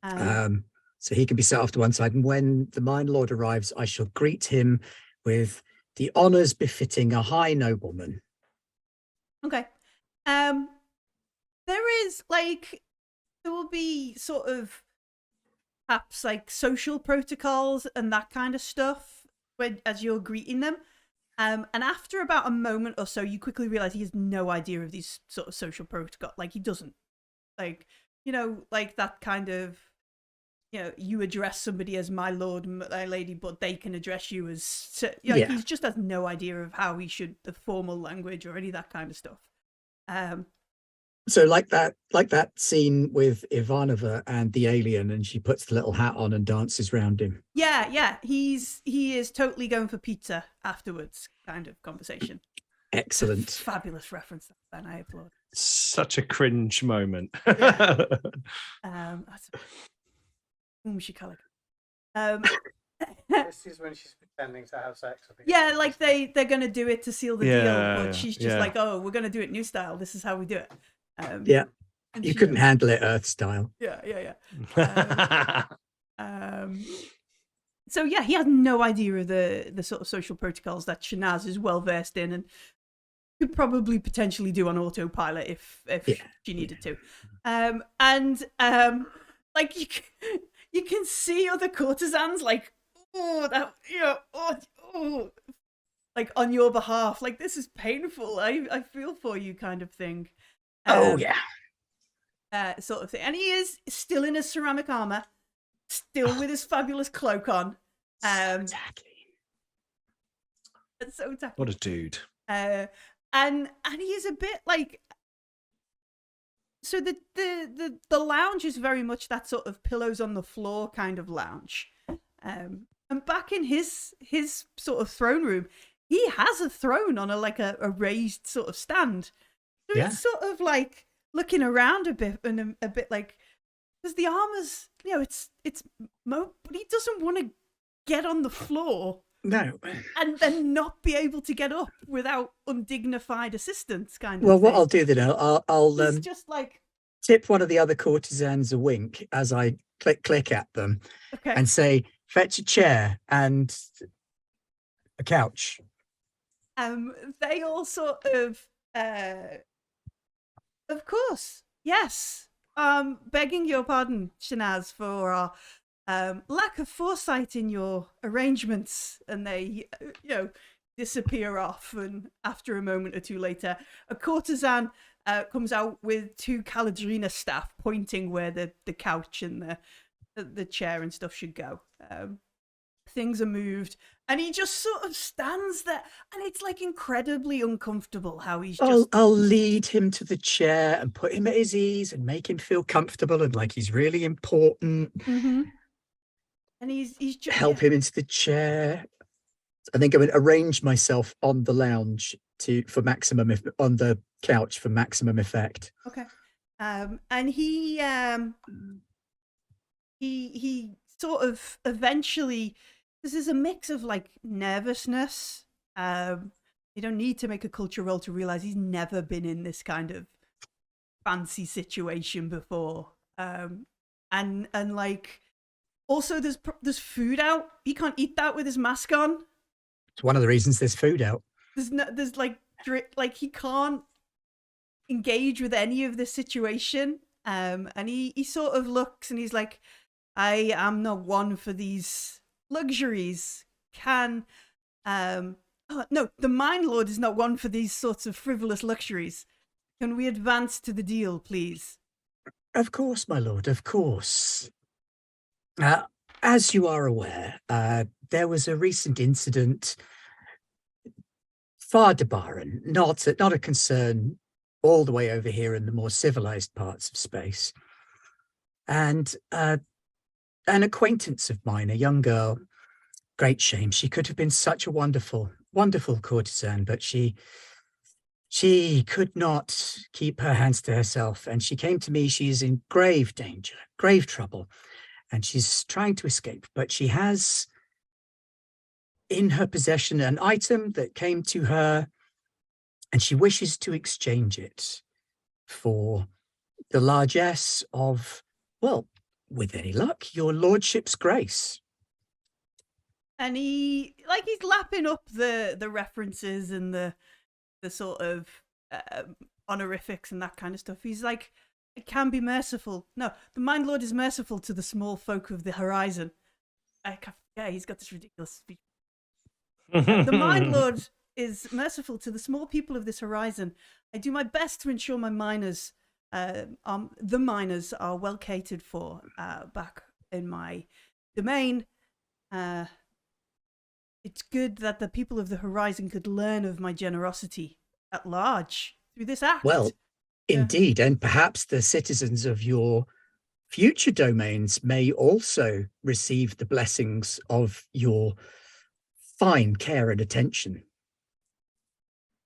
So he can be set off to one side, and when the Mind Lord arrives, I shall greet him with the honors befitting a high nobleman. Okay. There will be sort of perhaps like social protocols and that kind of stuff as you're greeting them. And after about a moment or so, you quickly realize he has no idea of these sort of social protocols. Like, he doesn't. Like, like that kind of, you address somebody as my lord, my lady, but they can address you as, he just has no idea of how he should, the formal language or any of that kind of stuff. So like that scene with Ivanova and the alien, and she puts the little hat on and dances round him. Yeah. He is totally going for pizza afterwards, kind of conversation. Excellent. Fabulous reference, Ben. I applaud. Such a cringe moment. Yeah. She colored. This is when she's pretending to have sex. I think. Yeah, like they're gonna do it to seal the deal, but she's just like, "Oh, we're gonna do it new style. This is how we do it." You couldn't handle it Earth style. Yeah. So yeah, he has no idea of the sort of social protocols that Shanaz is well versed in and could probably potentially do on autopilot if she needed to. Like you can see other courtesans like, like on your behalf, like this is painful. I feel for you, kind of thing. Oh yeah. Sort of thing. And he is still in his ceramic armor, still with his fabulous cloak on. Exactly. It's so tacky. What a dude. And he is a bit like, so the lounge is very much that sort of pillows on the floor kind of lounge. And back in his sort of throne room, he has a throne on a raised sort of stand. So it's sort of like looking around a bit and a bit like, because the armor's, but he doesn't want to get on the floor. No. And then not be able to get up without undignified assistance, kind of. Well, thing. what I'll do then, I'll just like tip one of the other courtesans a wink as I click at them, and say, "Fetch a chair and a couch." They all sort of course, yes. Begging your pardon, Shanaz, for our lack of foresight in your arrangements, and they, disappear off. And after a moment or two later, a courtesan comes out with 2 Caladrina staff, pointing where the couch and the chair and stuff should go. Things are moved, and he just sort of stands there, and it's like incredibly uncomfortable how he's just. I'll lead him to the chair and put him at his ease and make him feel comfortable and like he's really important. Mm-hmm. And he's just help him into the chair. I think I'm going to arrange myself on the lounge on the couch for maximum effect. Okay. And he sort of eventually, this is a mix of like nervousness. You don't need to make a culture roll to realize he's never been in this kind of fancy situation before. And like, also there's food out. He can't eat that with his mask on. It's one of the reasons there's food out. There's like he can't engage with any of this situation. And he sort of looks and he's like, I am not one for these luxuries. No, the Mine Lord is not one for these sorts of frivolous luxuries. Can we advance to the deal, please? Of course, my lord, of course. As you are aware, there was a recent incident, Fardabaran, not a concern all the way over here in the more civilized parts of space. And an acquaintance of mine, a young girl, great shame. She could have been such a wonderful, wonderful courtesan, but she could not keep her hands to herself. And she came to me. She is in grave danger, grave trouble. And she's trying to escape, but she has in her possession an item that came to her, and she wishes to exchange it for the largesse of, well, with any luck, your lordship's grace. And he's lapping up the references and the sort of honorifics and that kind of stuff. He's like, it can be merciful. No, the Mind Lord is merciful to the small folk of the horizon. He's got this ridiculous speech. The Mind Lord is merciful to the small people of this horizon. I do my best to ensure my miners, the miners, are well catered for back in my domain. It's good that the people of the horizon could learn of my generosity at large through this act. Well, indeed, and perhaps the citizens of your future domains may also receive the blessings of your fine care and attention.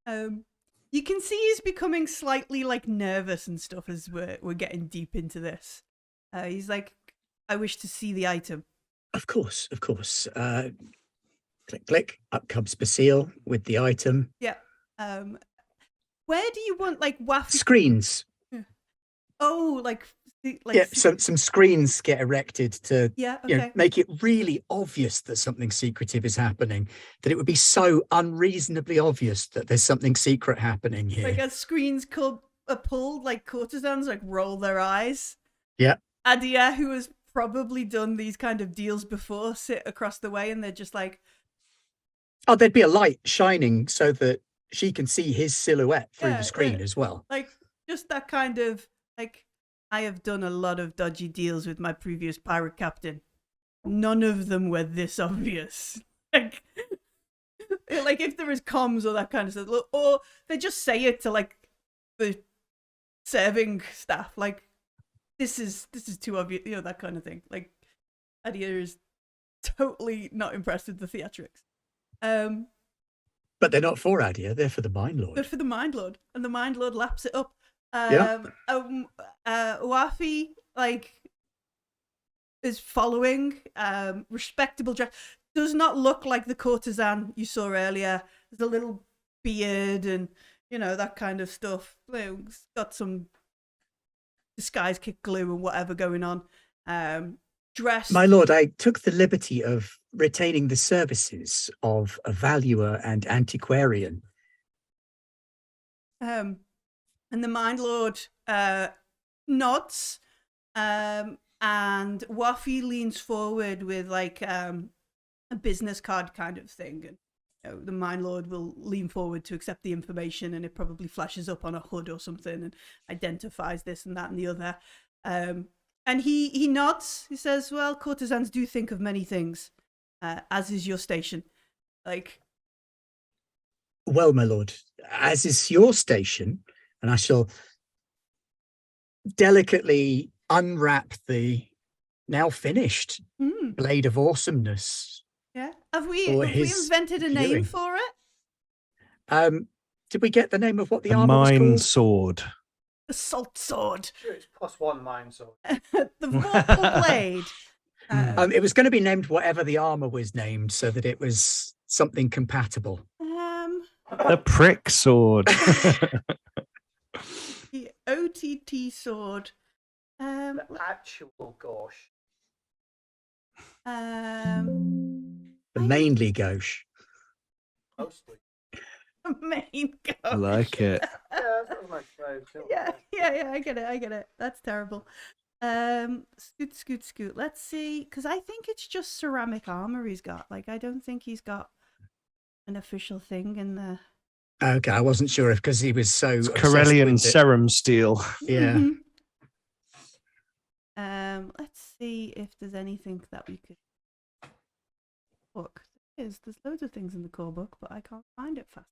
You can see he's becoming slightly like nervous and stuff as we're getting deep into this. He's like, I wish to see the item. Of course. Click, click. Up comes Basile with the item. Yeah. Where do you want like screens? Oh, some screens get erected to okay. Make it really obvious that something secretive is happening, that it would be so unreasonably obvious that there's something secret happening here. Like as screens are pulled, like courtesans like roll their eyes. Yeah. Adia, who has probably done these kind of deals before, sit across the way and they're just like, Oh, there'd be a light shining so that she can see his silhouette through Yeah, the screen yeah. as well. Like, just that kind of, like, I have done a lot of dodgy deals with my previous pirate captain. None of them were this obvious. Like if there is comms or that kind of stuff, or they just say it to like the serving staff, like this is too obvious, you know, that kind of thing. Like Adia is totally not impressed with the theatrics. But they're not for Adia, they're for the Mind Lord. They're for the Mind Lord, and the Mind Lord laps it up. Wafi, like, is following, respectable dress, does not look like the courtesan you saw earlier. There's a little beard and, you know, that kind of stuff. It's got some disguise kick glue and whatever going on. Dressed. My lord, I took the liberty of retaining the services of a valuer and antiquarian. And the Mind Lord nods, and Wafi leans forward with like a business card kind of thing, and you know, the Mind Lord will lean forward to accept the information, and it probably flashes up on a HUD or something and identifies this and that and the other. And he nods. He says, "Well, courtesans do think of many things, as is your station." Like, well, my lord, as is your station, and I shall delicately unwrap the now finished blade of awesomeness. Yeah, have we invented a name for it? Did we get the name of what the a armor was mine called? sword. The salt sword. Sure, it's +1 mine sword. The vorpal blade. It was going to be named whatever the armor was named, so that it was something compatible. The prick sword. The OTT sword. The actual gosh. The mainly gauche. Mostly. Main gosh. I like it. Yeah, that was nice. Yeah, I get it. That's terrible. Scoot. Let's see, because I think it's just ceramic armor he's got. Like, I don't think he's got an official thing in the... Okay, I wasn't sure if because he was so It's Corellian serum steel. Yeah. Let's see if there's anything that we could book. There's loads of things in the core book, but I can't find it fast.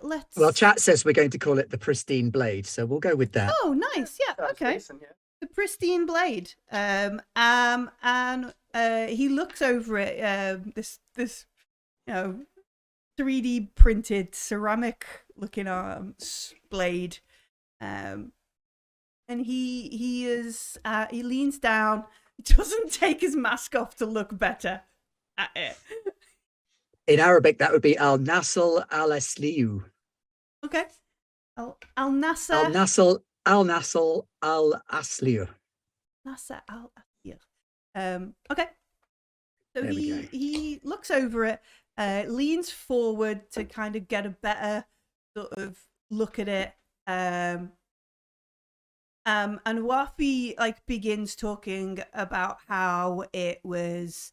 Let's... Well, chat says we're going to call it the Pristine Blade, so we'll go with that. Oh, nice. Yeah, That's okay. decent, yeah. The Pristine Blade. And he looks over it. This you know, 3D printed ceramic looking blade. And he leans down. He doesn't take his mask off to look better at it. In Arabic, that would be Al Nasl Al Asliu. Okay. Al Nasser. Al Nasl Al Asliu. Nasser Al Asliu. Okay. So There we go. he looks over it, leans forward to kind of get a better sort of look at it. And Wafi like begins talking about how it was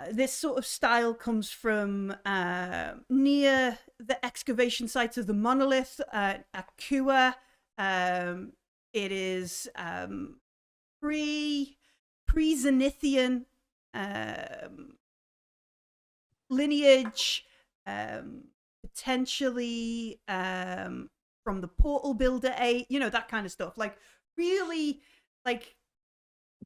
this sort of style comes from near the excavation sites of the monolith at Kua. It is pre-Zenithian lineage, potentially from the portal builder age, you know, that kind of stuff. Like, really, like,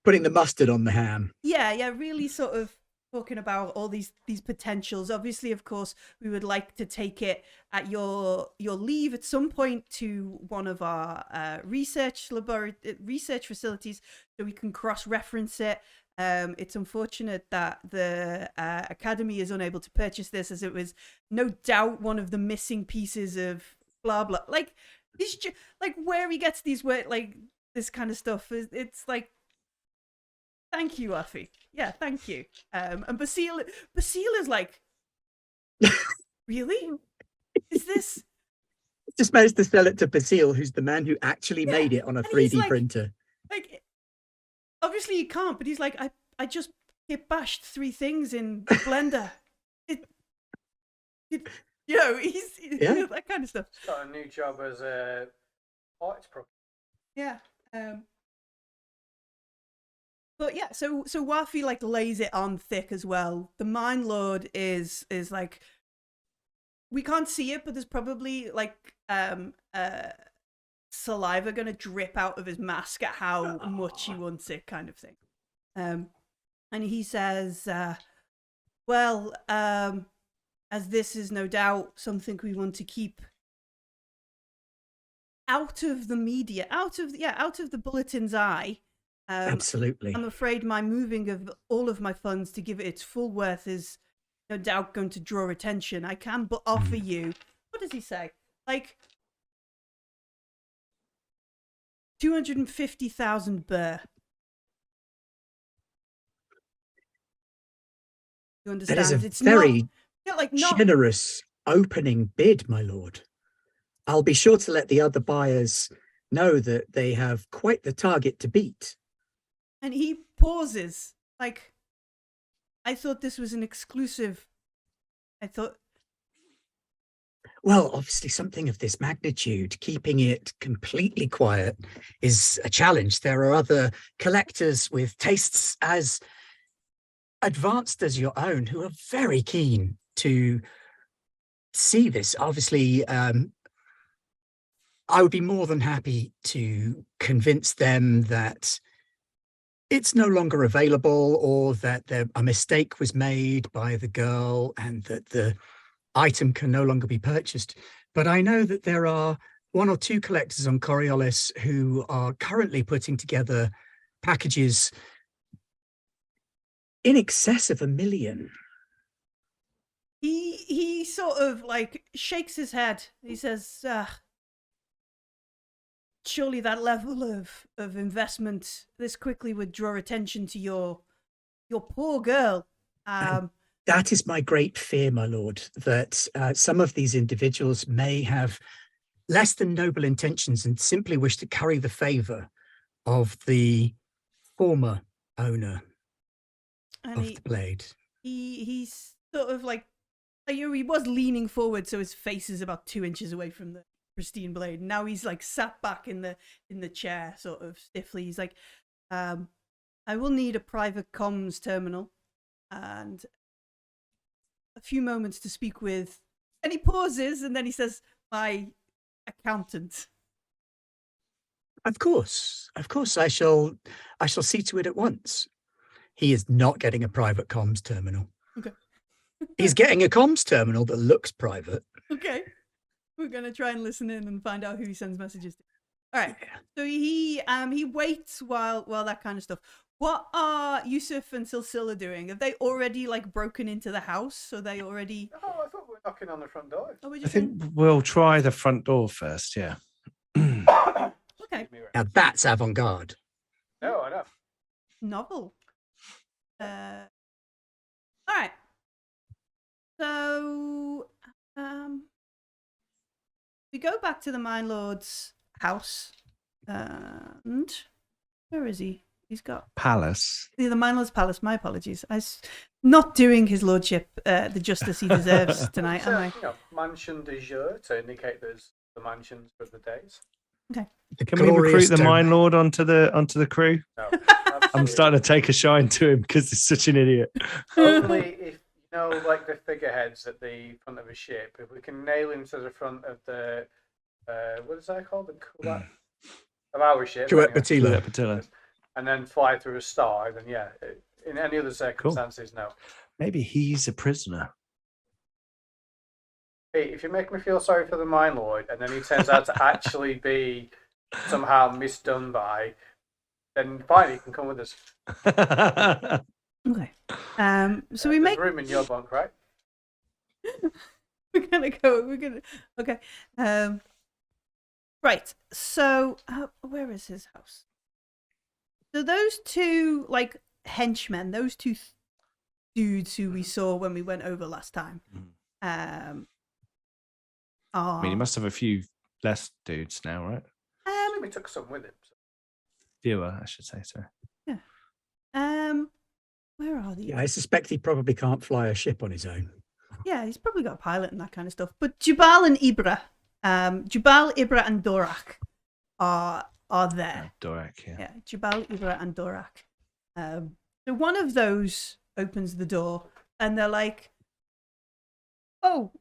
Putting the mustard on the ham. yeah, really sort of talking about all these potentials. Obviously, of course, we would like to take it at your leave at some point to one of our research facilities so we can cross-reference it. It's unfortunate that the Academy is unable to purchase this, as it was no doubt one of the missing pieces of blah blah. Like, it's just, like, where he gets these words, like this kind of stuff. It's like, thank you, Uffy. Yeah, thank you. And Basile is like, really? Is this? Just managed to sell it to Basile, who's the man who actually made it on a 3D like, printer. Like, obviously he can't, but he's like, I just bashed 3 things in Blender. it you know, he's that kind of stuff. He's got a new job as a arts pro. Yeah. But yeah, so Wafi like lays it on thick as well. The Mind Lord is like, we can't see it, but there's probably like saliva gonna drip out of his mask at how much he wants it, kind of thing. And he says, well, as this is no doubt something we want to keep out of the media, out of the bulletin's eye. Absolutely. I'm afraid my moving of all of my funds to give it its full worth is no doubt going to draw attention. I can but offer you, what does he say? Like 250,000 burr. You understand? That is a it's very not generous opening bid, my lord. I'll be sure to let the other buyers know that they have quite the target to beat. And he pauses, like, I thought this was an exclusive. Well, obviously something of this magnitude, keeping it completely quiet is a challenge. There are other collectors with tastes as advanced as your own who are very keen to see this. Obviously, I would be more than happy to convince them that it's no longer available, or that a mistake was made by the girl and that the item can no longer be purchased. But I know that there are 1 or 2 collectors on Coriolis who are currently putting together packages in excess of 1 million. He sort of like shakes his head. He says, surely that level of investment this quickly would draw attention to your poor girl. That is my great fear, my lord, that some of these individuals may have less than noble intentions and simply wish to curry the favor of the former owner of the blade. He's sort of like, he was leaning forward, so his face is about 2 inches away from the pristine blade. Now he's like sat back in the chair, sort of stiffly. He's like, I will need a private comms terminal and a few moments to speak with. And he pauses, and then he says, my accountant. Of course, I shall see to it at once. He is not getting a private comms terminal. Okay. He's getting a comms terminal that looks private. Okay. We're gonna try and listen in and find out who he sends messages to. All right. Yeah. So he waits while that kind of stuff. What are Yusuf and Silsila doing? Have they already like broken into the house? So they already. Oh, I thought we were knocking on the front door. I think we'll try the front door first. Yeah. Okay. Now that's avant-garde. No, I know. Novel. All right. So, we go back to the Mine Lord's house, and where is he? He's got palace. Yeah, the Mine Lord's palace. My apologies. Not doing his lordship the justice he deserves tonight, am I? Mansion de jour to indicate there's the mansions for the days. Okay. Can we recruit the Mine Lord onto the crew? No. I'm starting to take a shine to him because he's such an idiot. Only if like the figureheads at the front of a ship. If we can nail him to the front of the what is that called? The Kula of our ship. Patila. And then fly through a star. Then yeah. In any other circumstances, no. Maybe he's a prisoner. Hey, if you make me feel sorry for the Mine Lord, and then he turns out to actually be somehow misdone by, then fine, he can come with us. Okay. So we make room in your bunk, right? We're gonna. Okay. Right. So where is his house? So those 2 like henchmen, those 2 dudes who we saw when we went over last time. I mean, he must have a few less dudes now, right? We took some with him. So. Fewer, I should say. So. Yeah. Where are they? Yeah, I suspect he probably can't fly a ship on his own. Yeah, he's probably got a pilot and that kind of stuff. But Jubal and Ibra, Jubal, Ibra, and Dorak are there. Dorak, yeah. Yeah, Jubal, Ibra, and Dorak. So one of those opens the door, and they're like, "Oh,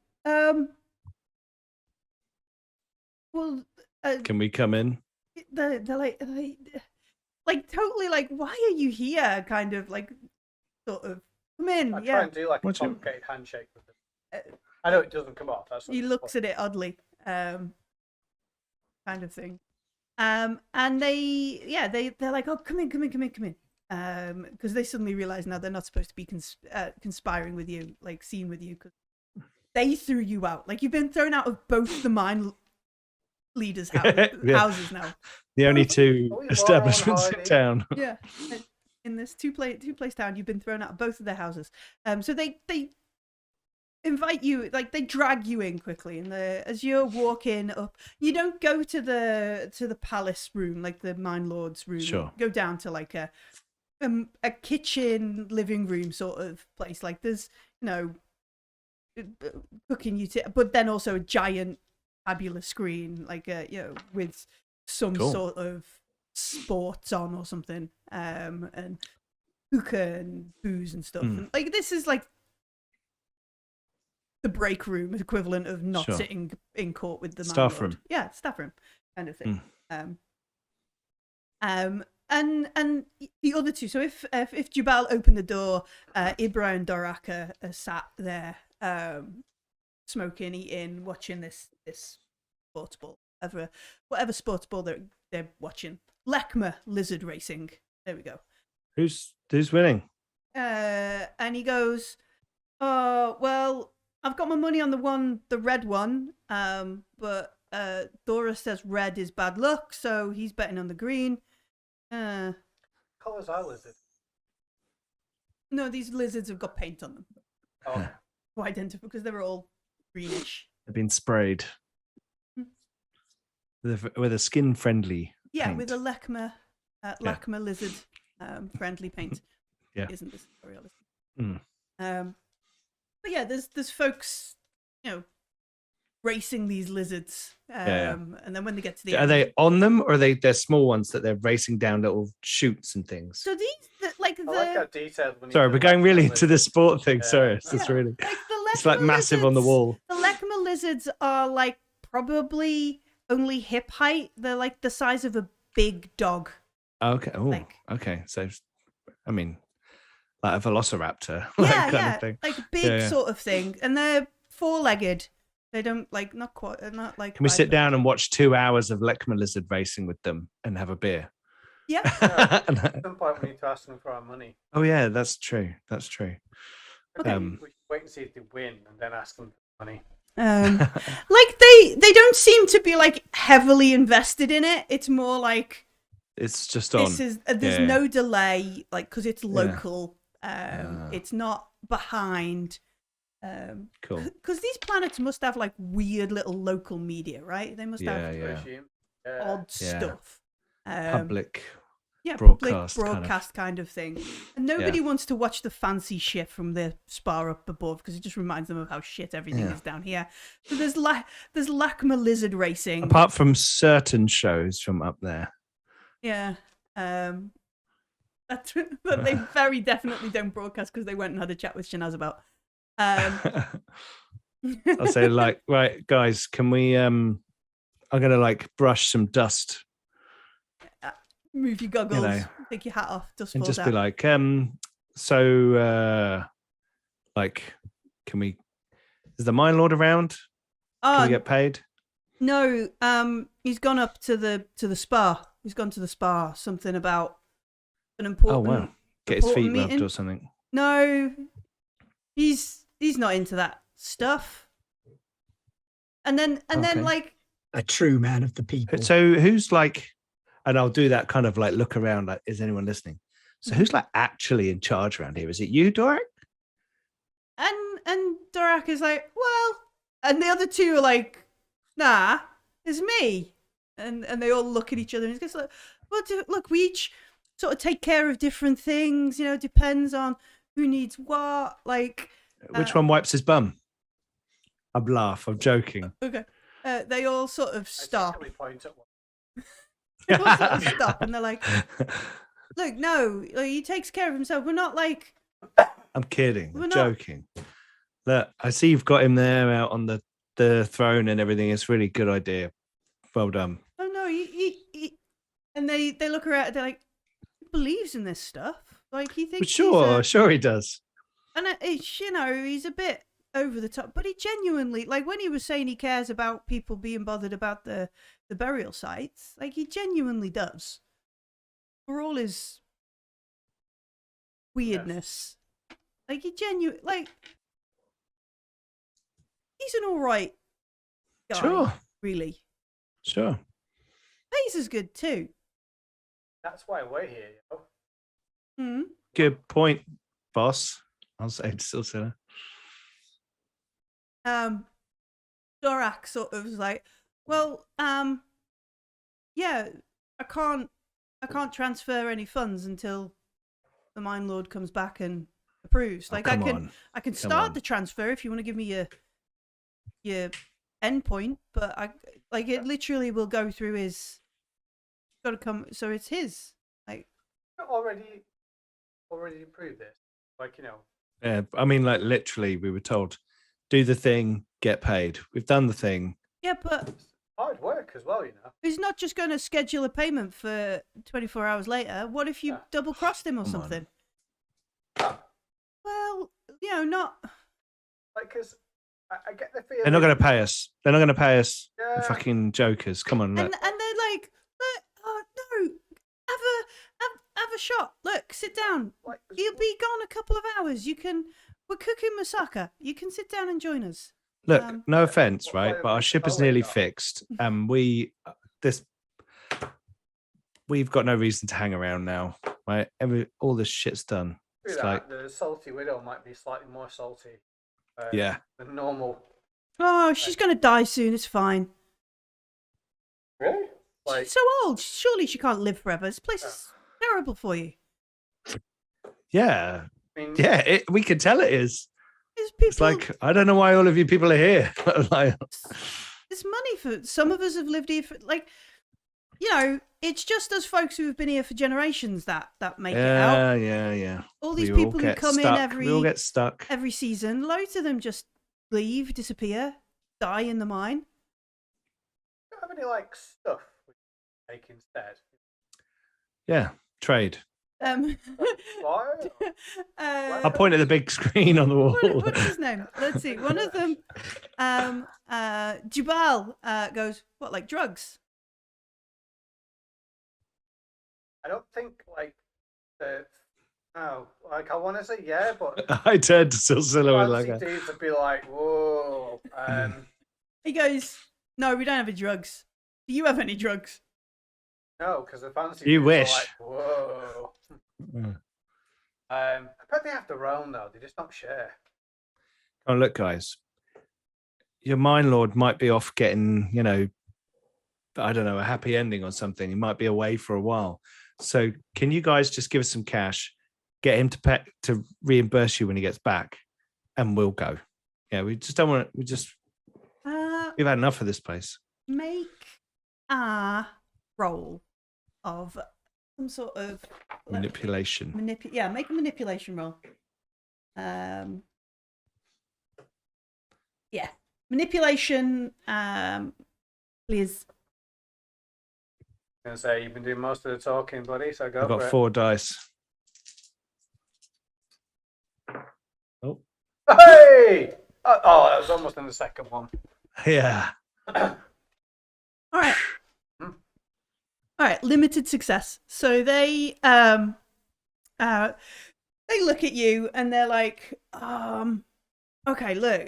well, Can we come in? they're like totally like, why are you here? Kind of like, sort of, come in, I yeah." try and do like a What's your- complicated handshake with them. I know it doesn't come off. That's He looks at it oddly, kind of thing. And they're like, "Oh, come in," because they suddenly realize now they're not supposed to be conspiring with you, like seen with you, because they threw you out. Like you've been thrown out of both the mine leaders' houses now. The only two Oh, you establishments are on in town. Yeah, in this two place town, you've been thrown out of both of their houses. So they invite you, like they drag you in quickly, and as you're walking up, you don't go to the palace room, like the mine lord's room. Sure. You go down to like a kitchen, living room sort of place. Like there's cooking but then also a giant fabulous screen, like with some sort of sports on or something, and hookah and booze and stuff. And, like this is like the break room equivalent of not sitting in court with the staff landlord. room. Yeah, staff room kind of thing. And the other two. So if Jubal opened the door, Ibra and Dorak are sat there, smoking, eating, watching this sports ball, whatever sports ball they're watching. Lekma lizard racing. There we go. Who's winning? And he goes, "Oh well, I've got my money on the red one. But Dora says red is bad luck, so he's betting on the green." Colours are lizard. No, these lizards have got paint on them. Oh. To identify, because they're all greenish. They've been sprayed with a skin-friendly paint. With a Lekma lizard friendly paint. Yeah. Isn't this Coriolis? But yeah, there's folks, racing these lizards. And then when they get to the Are end, they on them, or they're small ones that they're racing down little chutes and things? so these I like how detailed. When you Sorry, do we're that going really with into the sport thing. Yeah. Sorry, it's really. like the It's like Lekma massive on the lizards- wall. The Lekma lizards are like probably only hip height. They're like the size of a big dog. Okay. Oh, Like- okay. So, I mean, like a velociraptor, Yeah, kind of thing. like big Yeah. sort of thing, and they're four-legged. They don't like not like. Can we sit biped. down and watch 2 hours of Lekma lizard racing with them and have a beer? Yeah. At some point, we need to ask them for our money. Oh yeah, that's true. That's true. Okay. We should wait and see if they win, and then ask them for money. Like they don't seem to be like heavily invested in it. It's more like It's just on. this is there's Yeah. no delay, like because it's local. It's not behind. Cool. Because these planets must have like weird little local media, right? They must have Yeah. Assume. odd Yeah. stuff. Public. Broadcast, broadcast kind of thing. And nobody wants to watch the fancy shit from the spa up above because it just reminds them of how shit everything is down here. So there's Lekma lizard racing. Apart from certain shows from up there. Yeah. That they very definitely don't broadcast because they went and had a chat with Shanaz about. I'll say like, right, guys, can we? I'm gonna like brush some dust Move your goggles, know, take your hat off, dust and falls just out. be like, so, like, can we? Is the mine lord around? Can we get paid? No, he's gone up to the spa. He's gone to the spa. Something about an important. Oh wow, get his feet important rubbed meeting. or something. No, he's not into that stuff. And then Okay. like A true man of the people. So who's like? And I'll do that kind of like look around, like, is anyone listening? So who's like actually in charge around here? Is it you, Doric? and Dorak is like, well, and the other two are like, nah, it's me. And they all look at each other and he goes like, well, look, we sort of take care of different things. You know, depends on who needs what. Like, which one wipes his bum? I'm joking. Okay. They all sort of stop. I point at one. They all sort of stop, and they're like, "Look, no, he takes care of himself. We're not like." I'm kidding. We're I'm not- joking. Look, I see you've got him there out on the throne and everything. It's a really good idea. Well done. Oh no, he and they look around. They're like, he believes in this stuff. Like he thinks. Sure he does. And it's, you know, he's a bit over the top, but he genuinely, like when he was saying he cares about people being bothered about the burial sites, like he genuinely does. For all his weirdness, like he like he's an all right guy. Sure. Really. Sure. Pays is good too. That's why we're here, yo. Hmm. Good point, boss. I'll say to Silsila. Dorak sort of was like, well, yeah, I can't transfer any funds until the Mine Lord comes back and approves. Like I can start the transfer if you want to give me your endpoint, but it literally will go through his. Got to come, so it's his. Like already approved this, like, you know. Yeah, I mean, like literally, we were told, do the thing, get paid. We've done the thing. Yeah, but it's hard work as well, you know. He's not just going to schedule a payment for 24 hours later. What if you double crossed him or something? Well, you know, not like, because I get the feeling they're not going to pay us. They're not going to pay us. Yeah. The fucking jokers. Come on, look. And they're like, look, oh no, have a shot. Look, sit down. Like, You'll be gone a couple of hours. We're cooking moussaka. You can sit down and join us. Look, no offense, right? But our ship is nearly no. fixed, and we've got no reason to hang around now, right? All this shit's done. It's It's like, the salty widow might be slightly more salty. yeah. Than normal. Oh, she's going to die soon. It's fine. Really? Like, She's so old. Surely she can't live forever. This place is terrible for you. Yeah. I mean, Yeah, we can tell it is. There's people. It's like, I don't know why all of you people are here. Like, There's money for some of us have lived here for, like, you know, it's just us folks who have been here for generations that make it out. Yeah. All these We all people who get come stuck. in We all get stuck. every season, loads of them just leave, disappear, die in the mine. don't have any like stuff we can take instead. Yeah, trade. Why? I'll point at the big screen on the wall. What's his name? Let's see. One of them, Jubal, goes, what, like drugs? I don't think like the. No, like I want to say yeah, but I turned to Silsila and like, fancy dudes would be like, whoa. He goes, no, we don't have any drugs. Do you have any drugs? No, because the fancy You dudes wish. are like, whoa. I bet they have their own though. They just don't share. oh, look, guys, your Mine Lord might be off getting, you know, I don't know, a happy ending or something. He might be away for a while. So can you guys just give us some cash, get him to reimburse you when he gets back, and we'll go. Yeah, we just don't want to, we've had enough of this place. Make a roll of some sort of Manipulation. Make a manipulation roll. Manipulation, please. I'm gonna say you've been doing most of the talking, buddy. So go I've got for it. 4 dice. Oh, Hey! Oh, that was almost in the second one. yeah. All right. All right, limited success. So they look at you and they're like, okay, look,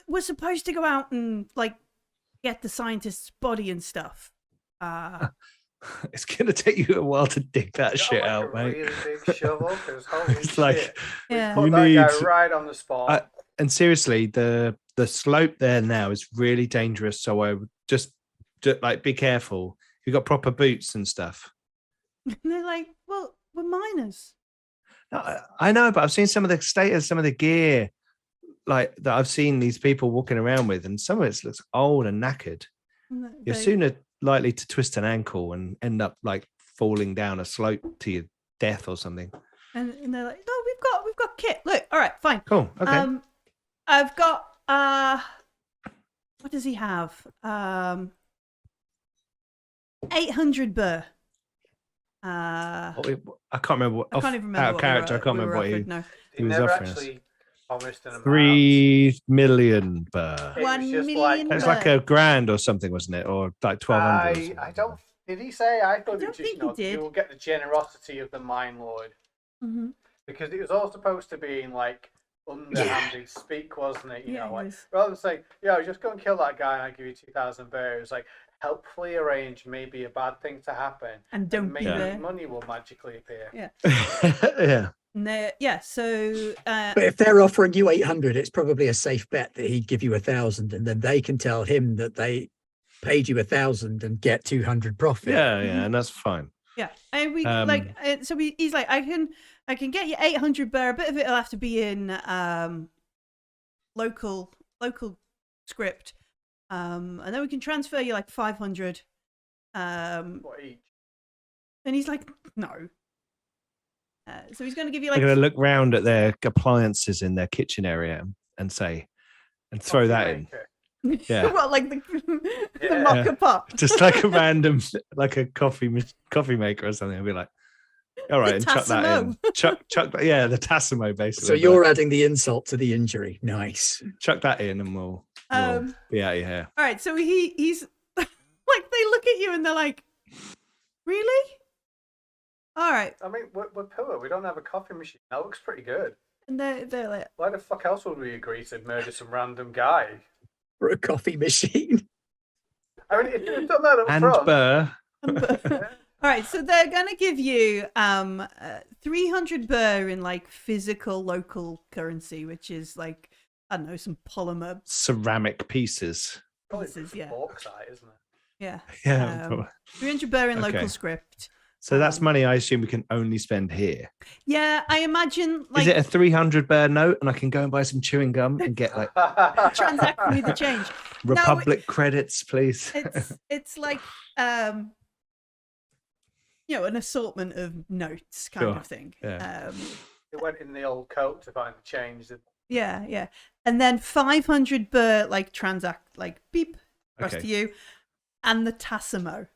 we're supposed to go out and like get the scientist's body and stuff. It's going to take you a while to dig that shit Got, like, out, a mate. really big shovel, 'cause holy It's shit. like, Yeah. Put you that need guy right on the spot. and seriously, the slope there now is really dangerous. So I would just like be careful. You got proper boots and stuff. And they're like, well, we're miners. No, I know, but I've seen some of the status, some of the gear, like that I've seen these people walking around with, and some of it looks old and knackered. You're sooner likely to twist an ankle and end up like falling down a slope to your death or something. And they're like, no, we've got kit. Look, all right, fine. Cool. Okay. I've got what does he have? 800 burr. I can't remember what. I can't even remember. Out of character, I can't remember what he was never offering us. actually promised an amount. 3 million burr. It was 1 just million It's burr. like a grand or something, wasn't it? Or like 1,200. I don't. Did he say? I thought don't it was think just, he did. you will get the generosity of the mine lord. Mm-hmm. Because it was all supposed to be in like underhanded speak, wasn't it? You Yeah, know, it like was. rather than say, "Yeah, just go and kill that guy and I give you 2,000 bear." It was like helpfully arrange maybe a bad thing to happen, And don't maybe be there. money will magically appear. Yeah. Yeah. Yeah. So. But if they're offering you 800, it's probably a safe bet that he'd give you 1,000, and then they can tell him that they paid you 1,000 and get 200 profit. Yeah, and that's fine. Yeah, and we so he's like, I can get you 800 bear. A bit of it'll have to be in local script, and then we can transfer you like 500. What each? And he's like, no. So he's going to give you They're like. going to look round at their appliances in their kitchen area and throw that in. Yeah. Well, like the Yeah. mocha pot. Just like a random, like a coffee maker or something. I'll be like, all right, and chuck that in. Chuck that, yeah, the Tassimo basically. So you're adding the insult to the injury. Nice. Chuck that in and we'll be out of here. All right, so he's like, they look at you and they're like, really? All right. I mean, we're poor. We don't have a coffee machine. That looks pretty good. And they're like, Why the fuck else would we agree to murder some random guy? For a coffee machine. I mean, if you've done that up And front, burr. all right, so they're gonna give you 300 burr in like physical local currency, which is like, I don't know, some polymer Ceramic pieces. probably pieces, yeah. bauxite, isn't it? Yeah. Yeah. probably. 300 burr in local Okay. script. So that's money I assume we can only spend here. Yeah, I imagine like Is it a 300 burr note and I can go and buy some chewing gum and get like transact me the change. Republic credits, please? It's like an assortment of notes kind Sure. of thing. Yeah. It went in the old coat to find the change. Yeah. And then 500 burr like transact like beep across Okay. to you, and the Tassimo.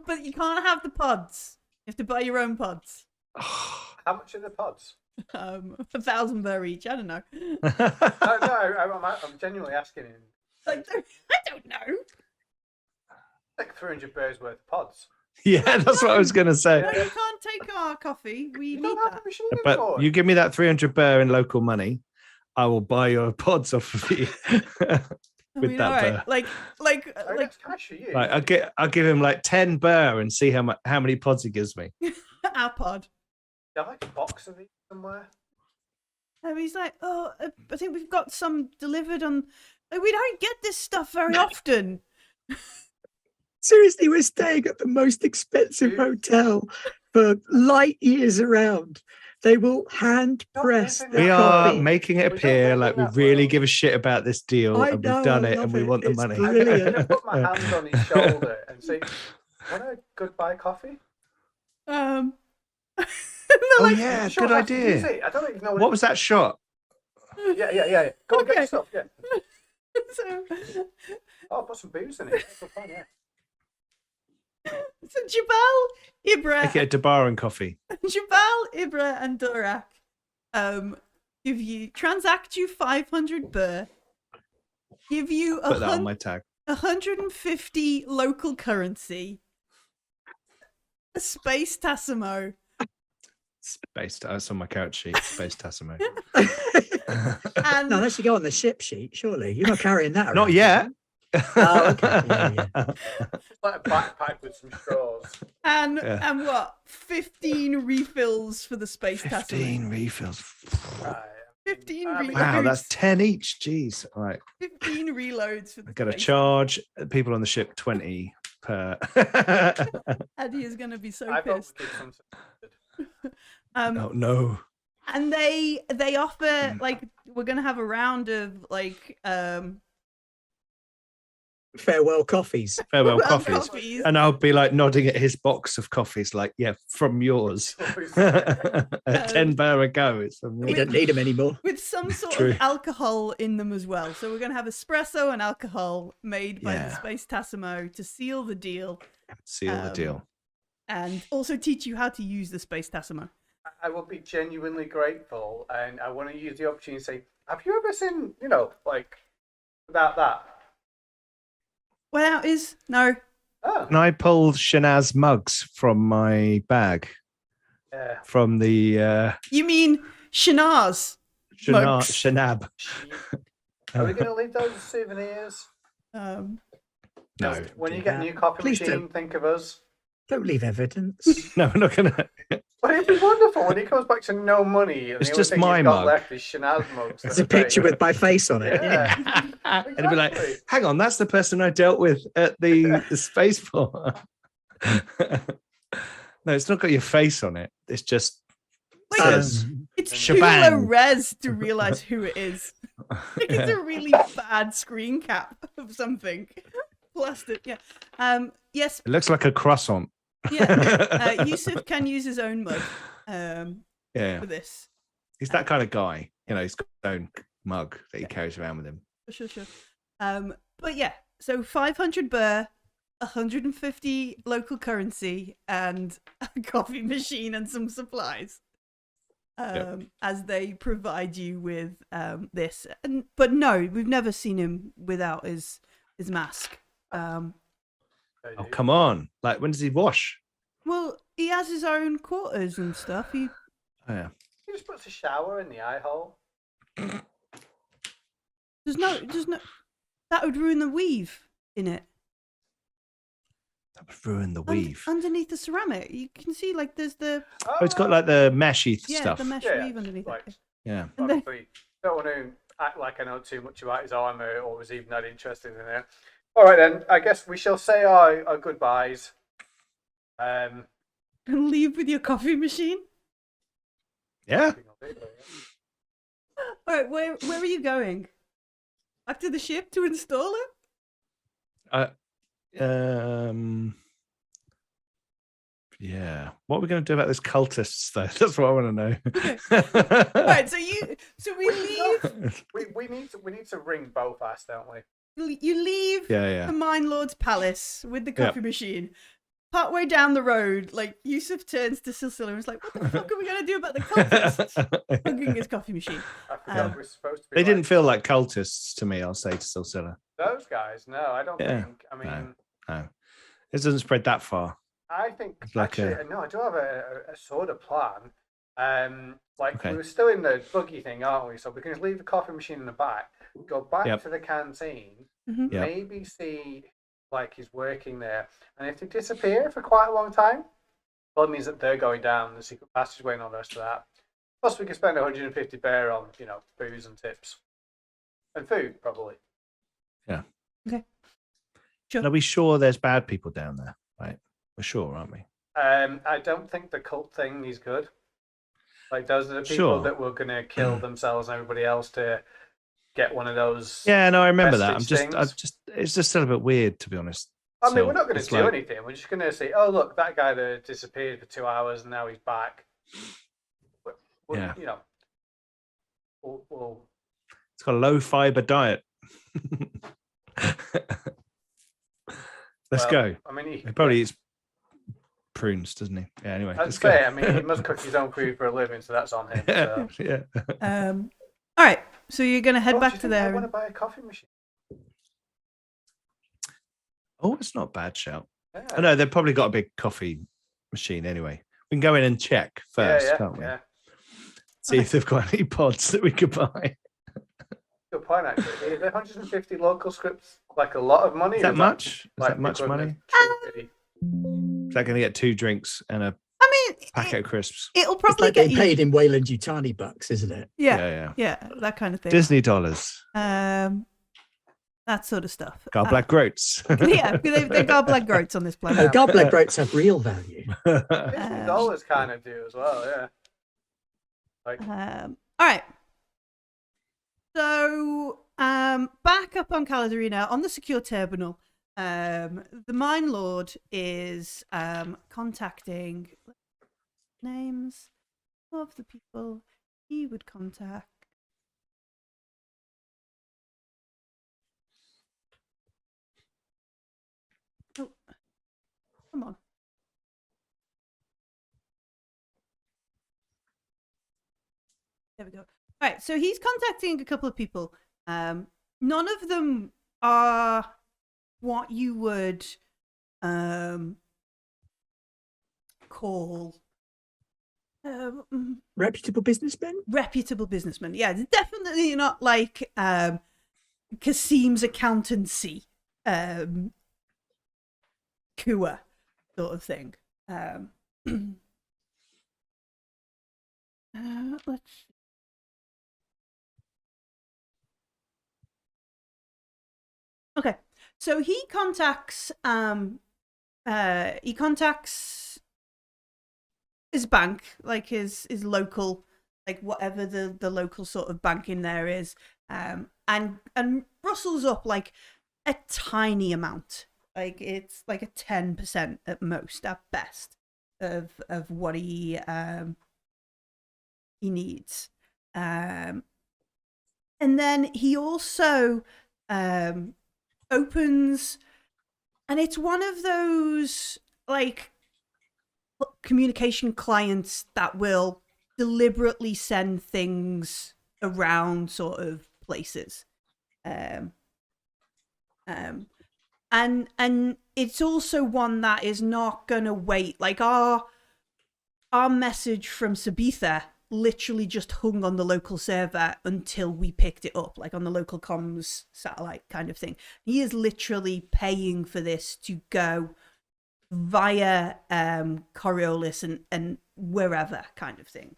But you can't have the pods. You have to buy your own pods. How much are the pods? 1,000 burr each. I don't know. I'm genuinely asking him. Like, I don't know. Like 300 bears worth of pods. Yeah, that's what I was going to say. No, you can't take our coffee. We You need don't have that. a machine But anymore. you give me that 300 burr in local money, I will buy your pods off of you. I With mean, that all right. burr. Like, I mean, that's cash for you. Like I'll give him like 10 burr and see how many pods he gives me. our pod. Do you have like a box of these somewhere? And he's like, oh, I think we've got some delivered on. Like, we don't get this stuff very often. Seriously, we're staying at the most expensive hotel for light years around. They will hand press Don't the We coffee. are making it We don't appear live like in we that really world. give a shit about this deal I and know, we've done I it and love we it. want the It's money. brilliant. I'm gonna put my hand on his shoulder and say, "Want a goodbye coffee?" And they're Oh like, yeah, Sure, good how to use idea. it. I don't even know What was that shot? Yeah. Go and get Okay. your stuff. Yeah. so Oh, put some booze in it. That's fine, yeah. Jabal, Ibra, Make it a Debar and coffee. Jabal, Ibra, and Durak give you transact you 500 burr, give you Put that on my tag. 150 local currency, a space Tassimo, Space. That's on my couch sheet. Space Tassimo. and No, that should go on the ship sheet, surely. You're not carrying that around. Not yet. Oh, okay. Yeah. Like a backpack with some straws. and Yeah. and what? 15 refills for the space 15 Tassimo. refills. Right. 15 I mean, reloads. Wow, that's 10 each. Jeez. All right. 15 reloads for the I've got to space. charge people on the ship 20 per. Eddie is going to be so I thought pissed. we did something good. Oh no. And they offer like we're going to have a round of like Farewell coffees. Farewell well, coffees. And I'll be like nodding at his box of coffees, like, yeah, from yours. At 10 bar a go. It's from We yours. don't need them anymore. with some sort True. of alcohol in them as well. So we're going to have espresso and alcohol made by the Yeah. Space Tassimo to seal the deal Seal the deal. and also teach you how to use the Space Tassimo. I would be genuinely grateful, and I want to use the opportunity to say, have you ever seen, like, without that? Well, is no. Oh, And I pulled Shanaz mugs from my bag yeah. from the You mean Shanaz? Mugs. Shanab. Are we going to leave those as souvenirs? No. When you get a new coffee Please machine, don't. think of us. Don't leave evidence. No, we're not gonna. But it'd be wonderful when he comes back to no money. And It's the only just thing my he's got mug. left is Shanaz mugs. It's a picture with my face on it. Yeah. And it'd be like, Exactly. hang on, that's the person I dealt with at the spaceport. No, it's not got your face on it. It's just Like, says it's too shebang. low res to realize who it is. Like it's a really bad screen cap of something. Plastic, yeah. Yes, It looks like a croissant. yeah. Yusuf can use his own mug Yeah, for this. he's that kind of guy. He's got his own mug that he carries around with him. Sure. But yeah, so 500 burr, 150 local currency, and a coffee machine and some supplies. As they provide you with this, but no, we've never seen him without his mask. Oh, come on! Like, when does he wash? Well, he has his own quarters and stuff. Oh, yeah. He just puts a shower in the eye hole. There's no. That would ruin the weave in it. That would ruin the weave. Underneath the ceramic, you can see like there's the Oh, it's got like the meshy stuff. the mesh Yeah, weave underneath like- it. Yeah. And then- Obviously, don't want to act like I know too much about his armor or was even that interested in it. All right, then. I guess we shall say our goodbyes. And leave with your coffee machine. Yeah. All right, where are you going? Back to the ship to install it? Yeah. What are we going to do about those cultists, though? That's what I want to know. Okay. All right, so we leave. We need to ring both us, don't we? You leave Yeah. the Mine Lord's palace with the coffee machine. Partway down the road, like Yusuf turns to Silsila and is like, "What the fuck are we gonna do about the cultists?" Hugging his coffee machine. I forgot we're supposed to be. They didn't feel like cultists to me, I'll say to Silsila. Those guys. No, I don't Yeah. think. I mean, No. This doesn't spread that far. I think like actually, no, I do have a sort of plan. Okay. We were still in the buggy thing, aren't we? So we can just leave the coffee machine in the back, go back Yep. to the canteen, Mhm. Yep. maybe see like he's working there, and if they disappear for quite a long time, well, it means that they're going down the secret passageway and all the rest of that. Plus, we can spend 150 bear on booze and tips and food probably. Yeah. Okay. Sure. Are we sure there's bad people down there? Right. We're sure, aren't we? I don't think the cult thing is good. Like those are the people Sure. that were gonna kill themselves and everybody else to get one of those. Yeah, no, I remember that. vestige It's just still a bit weird, to be honest. I mean, So, we're not going to it's do like- anything. We're just going to say, "Oh, look, that guy that disappeared for 2 hours and now he's back." We'll, Yeah. We'll It's got a low fiber diet. Let's well, go. I mean, He probably eats prunes, doesn't he? Yeah, anyway. I'd Let's go. say. I mean, he must cook his own food for a living, so that's on him. So. Yeah. All right, so you're gonna head Oh, do back you to think I there. want to buy a coffee machine. Oh, it's not a bad shout. Yeah. Oh, no, they've probably got a big coffee machine anyway. We can go in and check first, yeah, can't we? yeah. See if they've got any pods that we could buy. Good point, actually. Is 150 local scripts like a lot of money? Is or that much? Is like that much equivalent money? of 250? Is that going to get 2 drinks and a I mean, packet of crisps? it'll It's probably like get they you. paid in Wayland Yutani bucks, isn't it? Yeah, that kind of thing. Disney dollars. that sort of stuff. Black groats. Yeah, they got black groats on this planet. Goblet groats have real value. $50 kind of do as well, yeah. Like, all right. So, back up on Caladrina, on the secure terminal, the Mine Lord is contacting names of the people he would contact. Oh, come on. There we go. All right, so he's contacting a couple of people. None of them are what you would call reputable businessmen. Reputable businessmen. Yeah, it's definitely not like Kasim's accountancy, Kua sort of thing. Let's. Okay, so he contacts his bank, like his local, like whatever the local sort of bank in there is, and rustles up like a tiny amount, like it's like a 10% at most, at best, of what he needs, and then he also opens, and it's one of those like communication clients that will deliberately send things around sort of places, and it's also one that is not gonna wait. Like our message from Sabitha literally just hung on the local server until we picked it up, like on the local comms satellite kind of thing. He is literally paying for this to go via Coriolis and wherever kind of thing,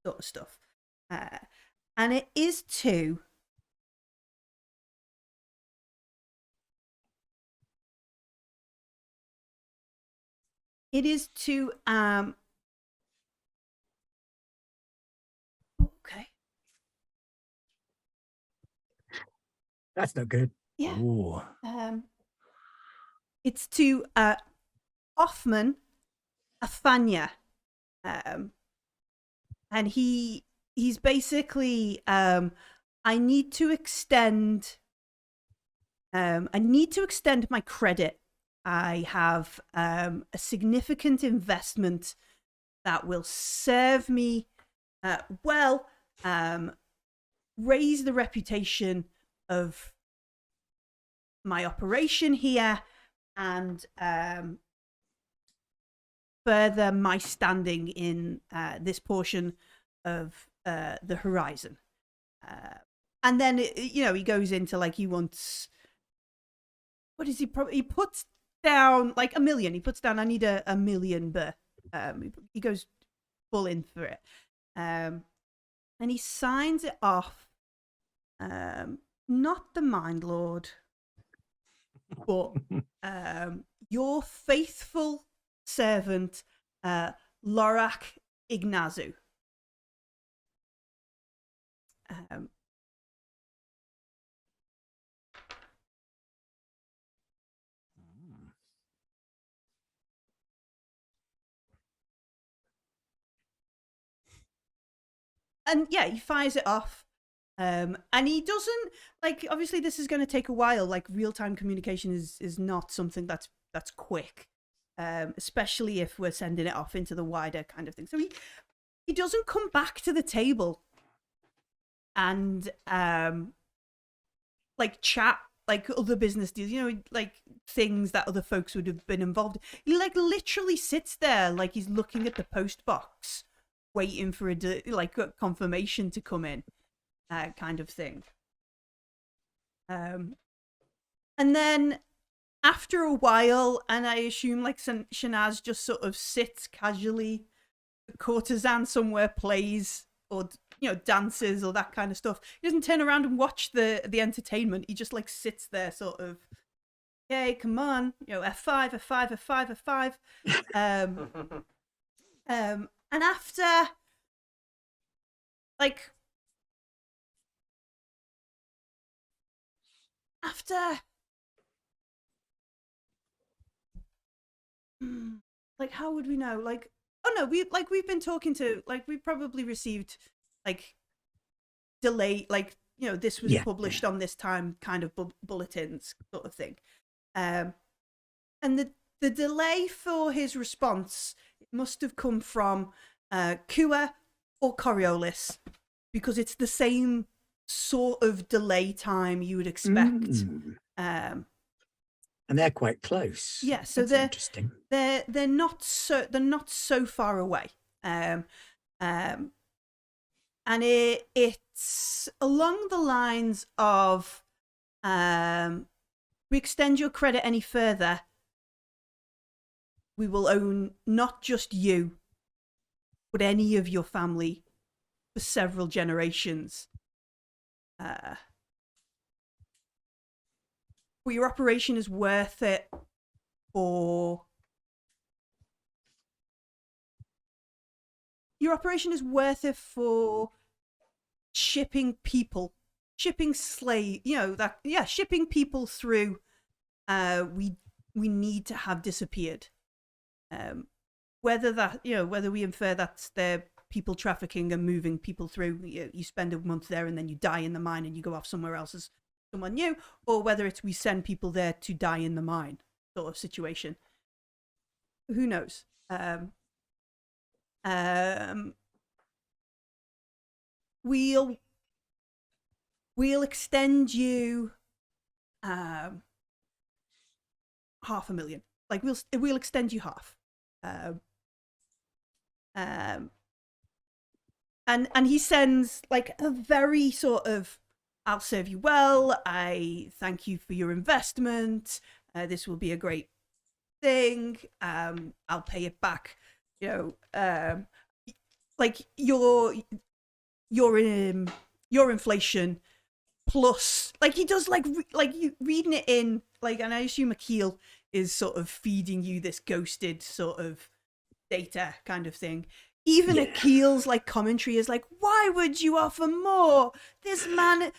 sort of stuff. And it is to okay. That's no good. Yeah. Ooh. It's to Offman Afanya. And he's basically I need to extend my credit. I have a significant investment that will serve me well, raise the reputation of my operation here, and further my standing in this portion of the horizon. And then, he goes into like, he wants, what is he puts down like $1 million. He puts down, I need a $1 million, but he goes full in for it. And he signs it off. Not the Mind Lord, but your faithful servant, Lorak Ignazu. And yeah, he fires it off. And he doesn't, like, obviously this is going to take a while. Like, real-time communication is not something that's quick, especially if we're sending it off into the wider kind of thing. So he doesn't come back to the table and like chat like other business deals, like things that other folks would have been involved in. He like literally sits there like he's looking at the post box, waiting for a confirmation to come in, kind of thing. And then after a while, and I assume like Shanaz just sort of sits casually, the courtesan somewhere plays or dances or that kind of stuff. He doesn't turn around and watch the entertainment. He just like sits there sort of, okay, come on, F5, F5, F5, F5. And after how would we know? We've been talking to, we probably received delay, this was published on this time kind of bulletins sort of thing. And the delay for his response must have come from Kua or Coriolis, because it's the same sort of delay time you would expect. And they're quite close. Yeah, so they're interesting. They're not so far away. And it's along the lines of, we extend your credit any further, we will own not just you, but any of your family for several generations. But your operation is worth it for... Your operation is worth it for shipping people, shipping shipping people through we need to have disappeared. Whether we infer that's their people trafficking and moving people through, you spend a month there and then you die in the mine and you go off somewhere else as someone new, or whether it's we send people there to die in the mine sort of situation. Who knows? We'll extend you $500,000. We'll extend you half. And he sends a very sort of, I'll serve you well, I thank you for your investment, this will be a great thing, I'll pay it back, your inflation plus, he does you reading it in, and I assume Akil is sort of feeding you this ghosted sort of data kind of thing. Even Akil's commentary is why would you offer more? This man,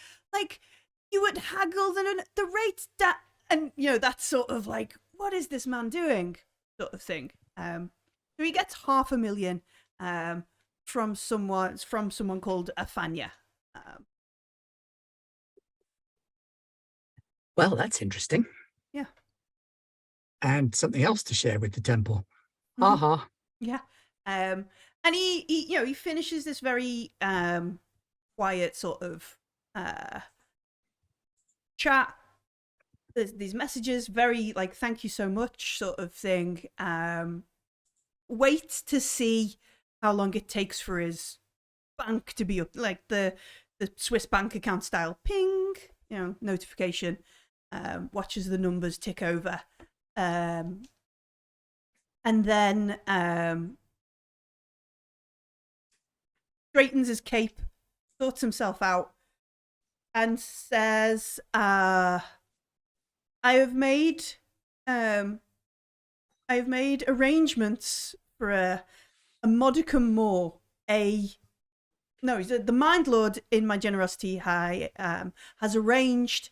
you would haggle the rates that, and that's sort of what is this man doing, sort of thing. So he gets $500,000 from someone called Afanya. Well, that's interesting. Yeah. And something else to share with the temple. Mm-hmm. Yeah. And he finishes this very quiet sort of chat. There's these messages, very thank you so much sort of thing. Wait to see how long it takes for his bank to be up, the Swiss bank account style ping, notification. Watches the numbers tick over. And then straightens his cape, sorts himself out, and says, I have made arrangements for a modicum more. The Mind Lord in my generosity has arranged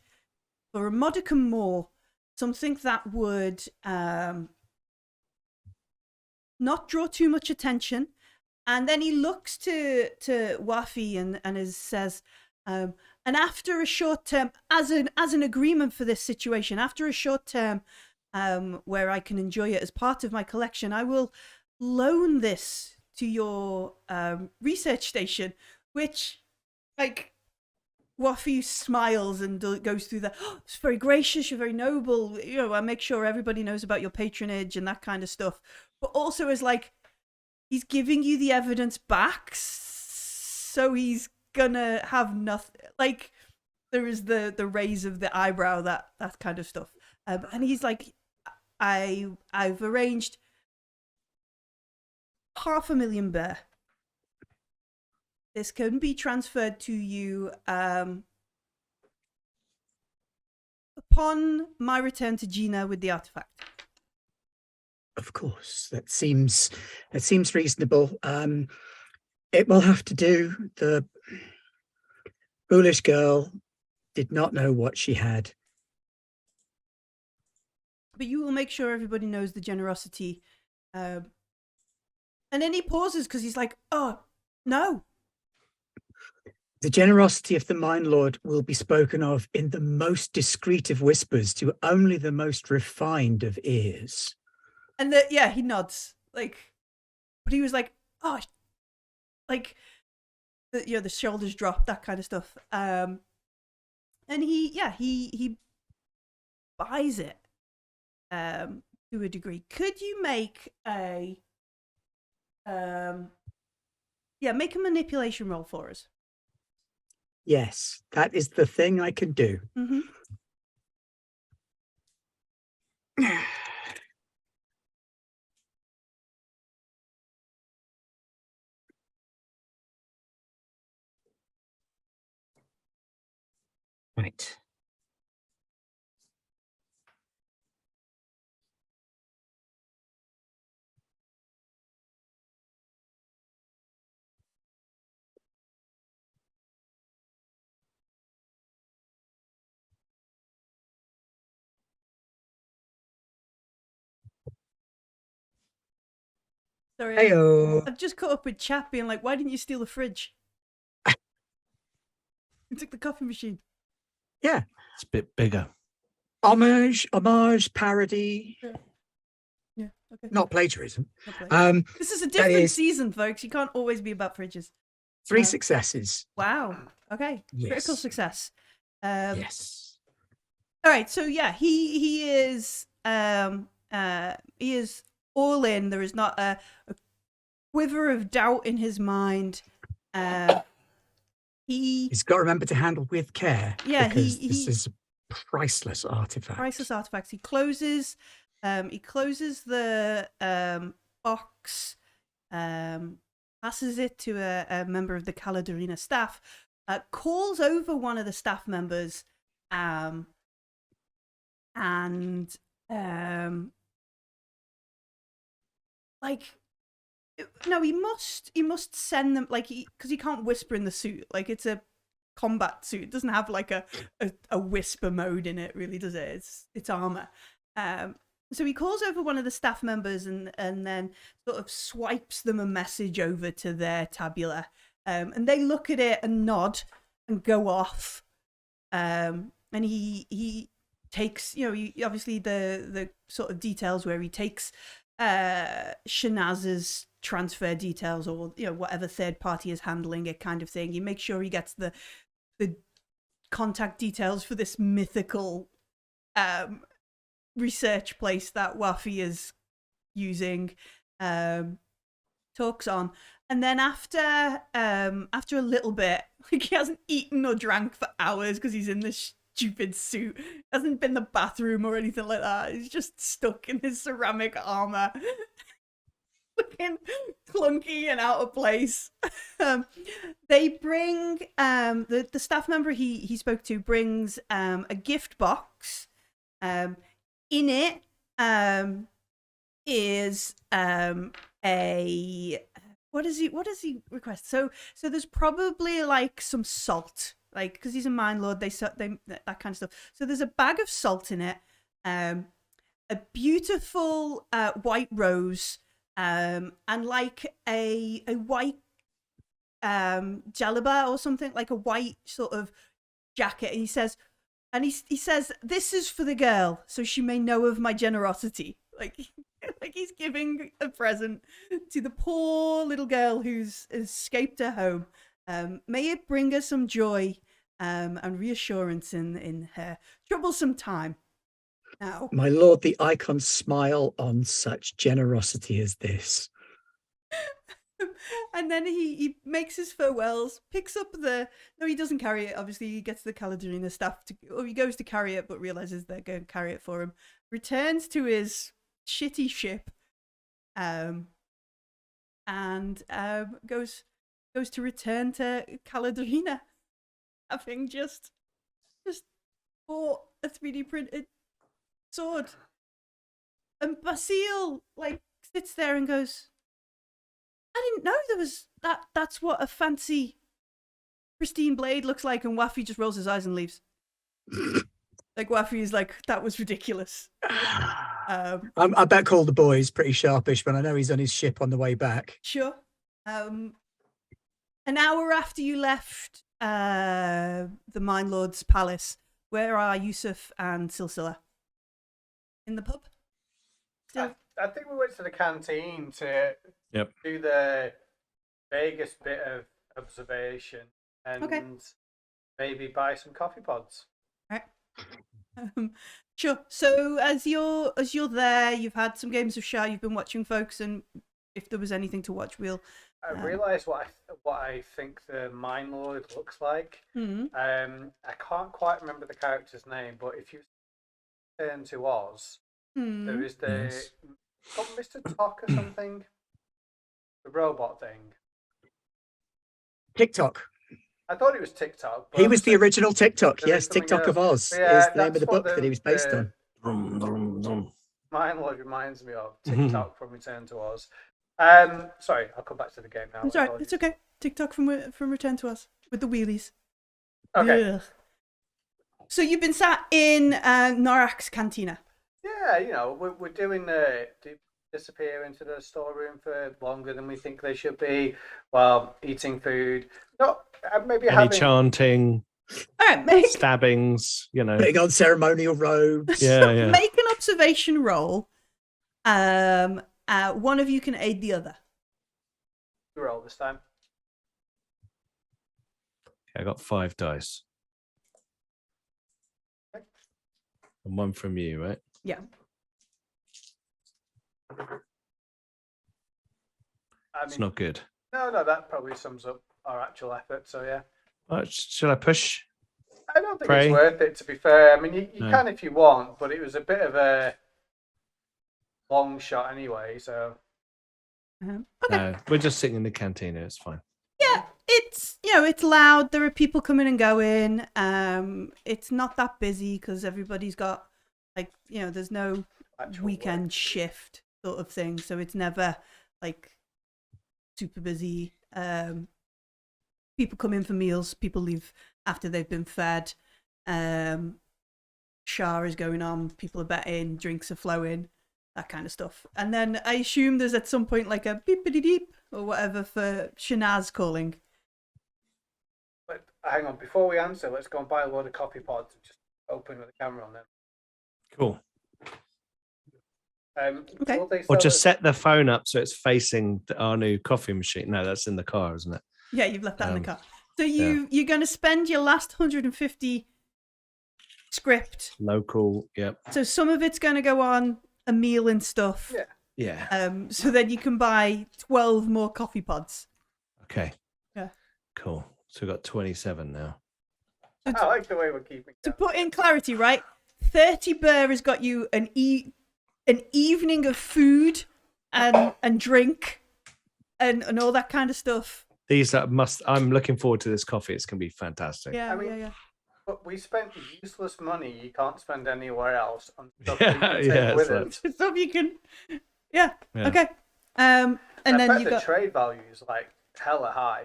for a modicum more, something that would not draw too much attention. And then he looks to Wafi and says, and after a short term, as an agreement for this situation, after a short term where I can enjoy it as part of my collection, I will loan this to your research station, which, Wafi smiles and goes through it's very gracious, you're very noble, I make sure everybody knows about your patronage and that kind of stuff. But also is he's giving you the evidence back, so he's gonna have nothing. There is the raise of the eyebrow, that kind of stuff. And he's I've arranged $500,000 bear. This can be transferred to you upon my return to Gina with the artifact. Of course, that seems reasonable. It will have to do. The foolish girl did not know what she had. But you will make sure everybody knows the generosity. And then he pauses because he's like, oh, no. The generosity of the Mine Lord will be spoken of in the most discreet of whispers to only the most refined of ears. And he nods. But he was like, oh, the shoulders drop, that kind of stuff. And he buys it to a degree. Could you make a make a manipulation roll for us? Yes, that is the thing I can do. Mm-hmm. Right. Sorry, Heyo. I've just caught up with chat being like, why didn't you steal the fridge? You took the coffee machine. Yeah. It's a bit bigger. Homage, parody. Yeah, okay. Not plagiarism. This is a different season, folks. You can't always be about fridges. 3 successes. Wow. Okay. Yes. Critical success. Yes. All right. So yeah, he is all in. There is not a quiver of doubt in his mind. He's got to remember to handle with care. Yeah, because this is a priceless artifact. Priceless artifacts. He closes the box, passes it to a member of the Caladorina staff, calls over one of the staff members, and no, he must send them, because he can't whisper in the suit. It's a combat suit. It doesn't have a whisper mode in it, really, does it? It's armor. So he calls over one of the staff members and then sort of swipes them a message over to their tabula. And they look at it and nod and go off. And he takes, obviously the sort of details where he takes Shanaz's transfer details, or whatever third party is handling it, kind of thing. He makes sure he gets the contact details for this mythical research place that Wafi is using. Talks on, and then after a little bit, he hasn't eaten or drank for hours because he's in this stupid suit, hasn't been in the bathroom or anything like that. He's just stuck in his ceramic armor, looking clunky and out of place. They bring the staff member he spoke to brings a gift box. In it is a what does he request? So there's probably some salt, because he's a mine lord, they that kind of stuff. So there's a bag of salt in it, a beautiful white rose, and a white jalaba or something, like a white sort of jacket. And he says, this is for the girl, so she may know of my generosity. Like he's giving a present to the poor little girl who's escaped her home. May it bring her some joy and reassurance in her troublesome time. Now, my lord, the icons smile on such generosity as this. And then he makes his farewells, picks up no, he doesn't carry it. Obviously, he gets the Caladorina staff he goes to carry it, but realizes they're going to carry it for him. Returns to his shitty ship, and goes goes to return to Caladrina, having just bought a 3D printed sword. And Basile like sits there and goes, I didn't know there was that's what a fancy pristine blade looks like. And Waffy just rolls his eyes and leaves. Like Waffy is like, that was ridiculous. I bet call the boy's pretty sharpish, but I know he's on his ship on the way back. Sure. An hour after you left the Mine Lord's palace, where are Yusuf and Silsila? In the pub? Still? I think we went to the canteen to Yep. do the vaguest bit of observation and maybe buy some coffee pods. Right. Sure. So as you're there, you've had some games of Shah, you've been watching folks, and if there was anything to watch, we'll. I realised what I think the Mine Lord looks like. Mm-hmm. I can't quite remember the character's name, but if you turn to Oz, there is the Mr. Talk or something, the robot thing. TikTok. I thought it was TikTok. He was the original TikTok. Yes, else. TikTok of Oz Yeah, is the name of the book that he was based on. Mine Lord reminds me of TikTok from Return to Oz. Sorry, I'll come back to the game now. It's all right. It's okay. TikTok from Return to Us with the wheelies. Okay. Ugh. So you've been sat in Norak's cantina. Yeah, you know, we're doing disappear into the storeroom for longer than we think they should be while eating food. Not maybe Any having chanting, All right, stabbings, you know. Putting on ceremonial robes. Yeah. Make an observation roll. One of you can aid the other. roll this time. I got 5 dice. And 1 from you, right? Yeah. It's not good. No, that probably sums up our actual effort. So yeah. Shall I push? I don't think Pray? it's worth it, to be fair. I mean, you can if you want, but it was a bit of a long shot anyway. So Okay. No, we're just sitting in the cantina. It's fine. Yeah, it's it's loud. There are people coming and going. It's not that busy because everybody's got there's no actual weekend work. shift sort of thing, so it's never like super busy. People come in for meals, people leave after they've been fed. Shah is going on, people are betting, drinks are flowing, that kind of stuff. And then I assume there's at some point like a beepity deep or whatever for Shanaz calling. But hang on, before we answer, let's go and buy a load of coffee pods and just open with the camera on them. Cool. Okay. will they Or sell just us- set the phone up so it's facing our new coffee machine. No, that's in the car, isn't it? Yeah, you've left that in the car. So you're going to spend your last 150 script. Local, yep. So some of it's going to go on a meal and stuff. Yeah. Yeah. So then you can buy 12 more coffee pods. Okay. Yeah. Cool. So we've got 27 now. I like the way we're keeping To count. put in clarity, right? 30 Bear has got you an evening of food and drink and all that kind of stuff. These are I'm looking forward to this coffee. It's going to be fantastic. Yeah, I mean, yeah. But we spent useless money you can't spend anywhere else on stuff Yeah, you can take yeah, with it's us. Stuff you can. Yeah. Yeah. Okay. And I then bet you the got. trade value is like hella high.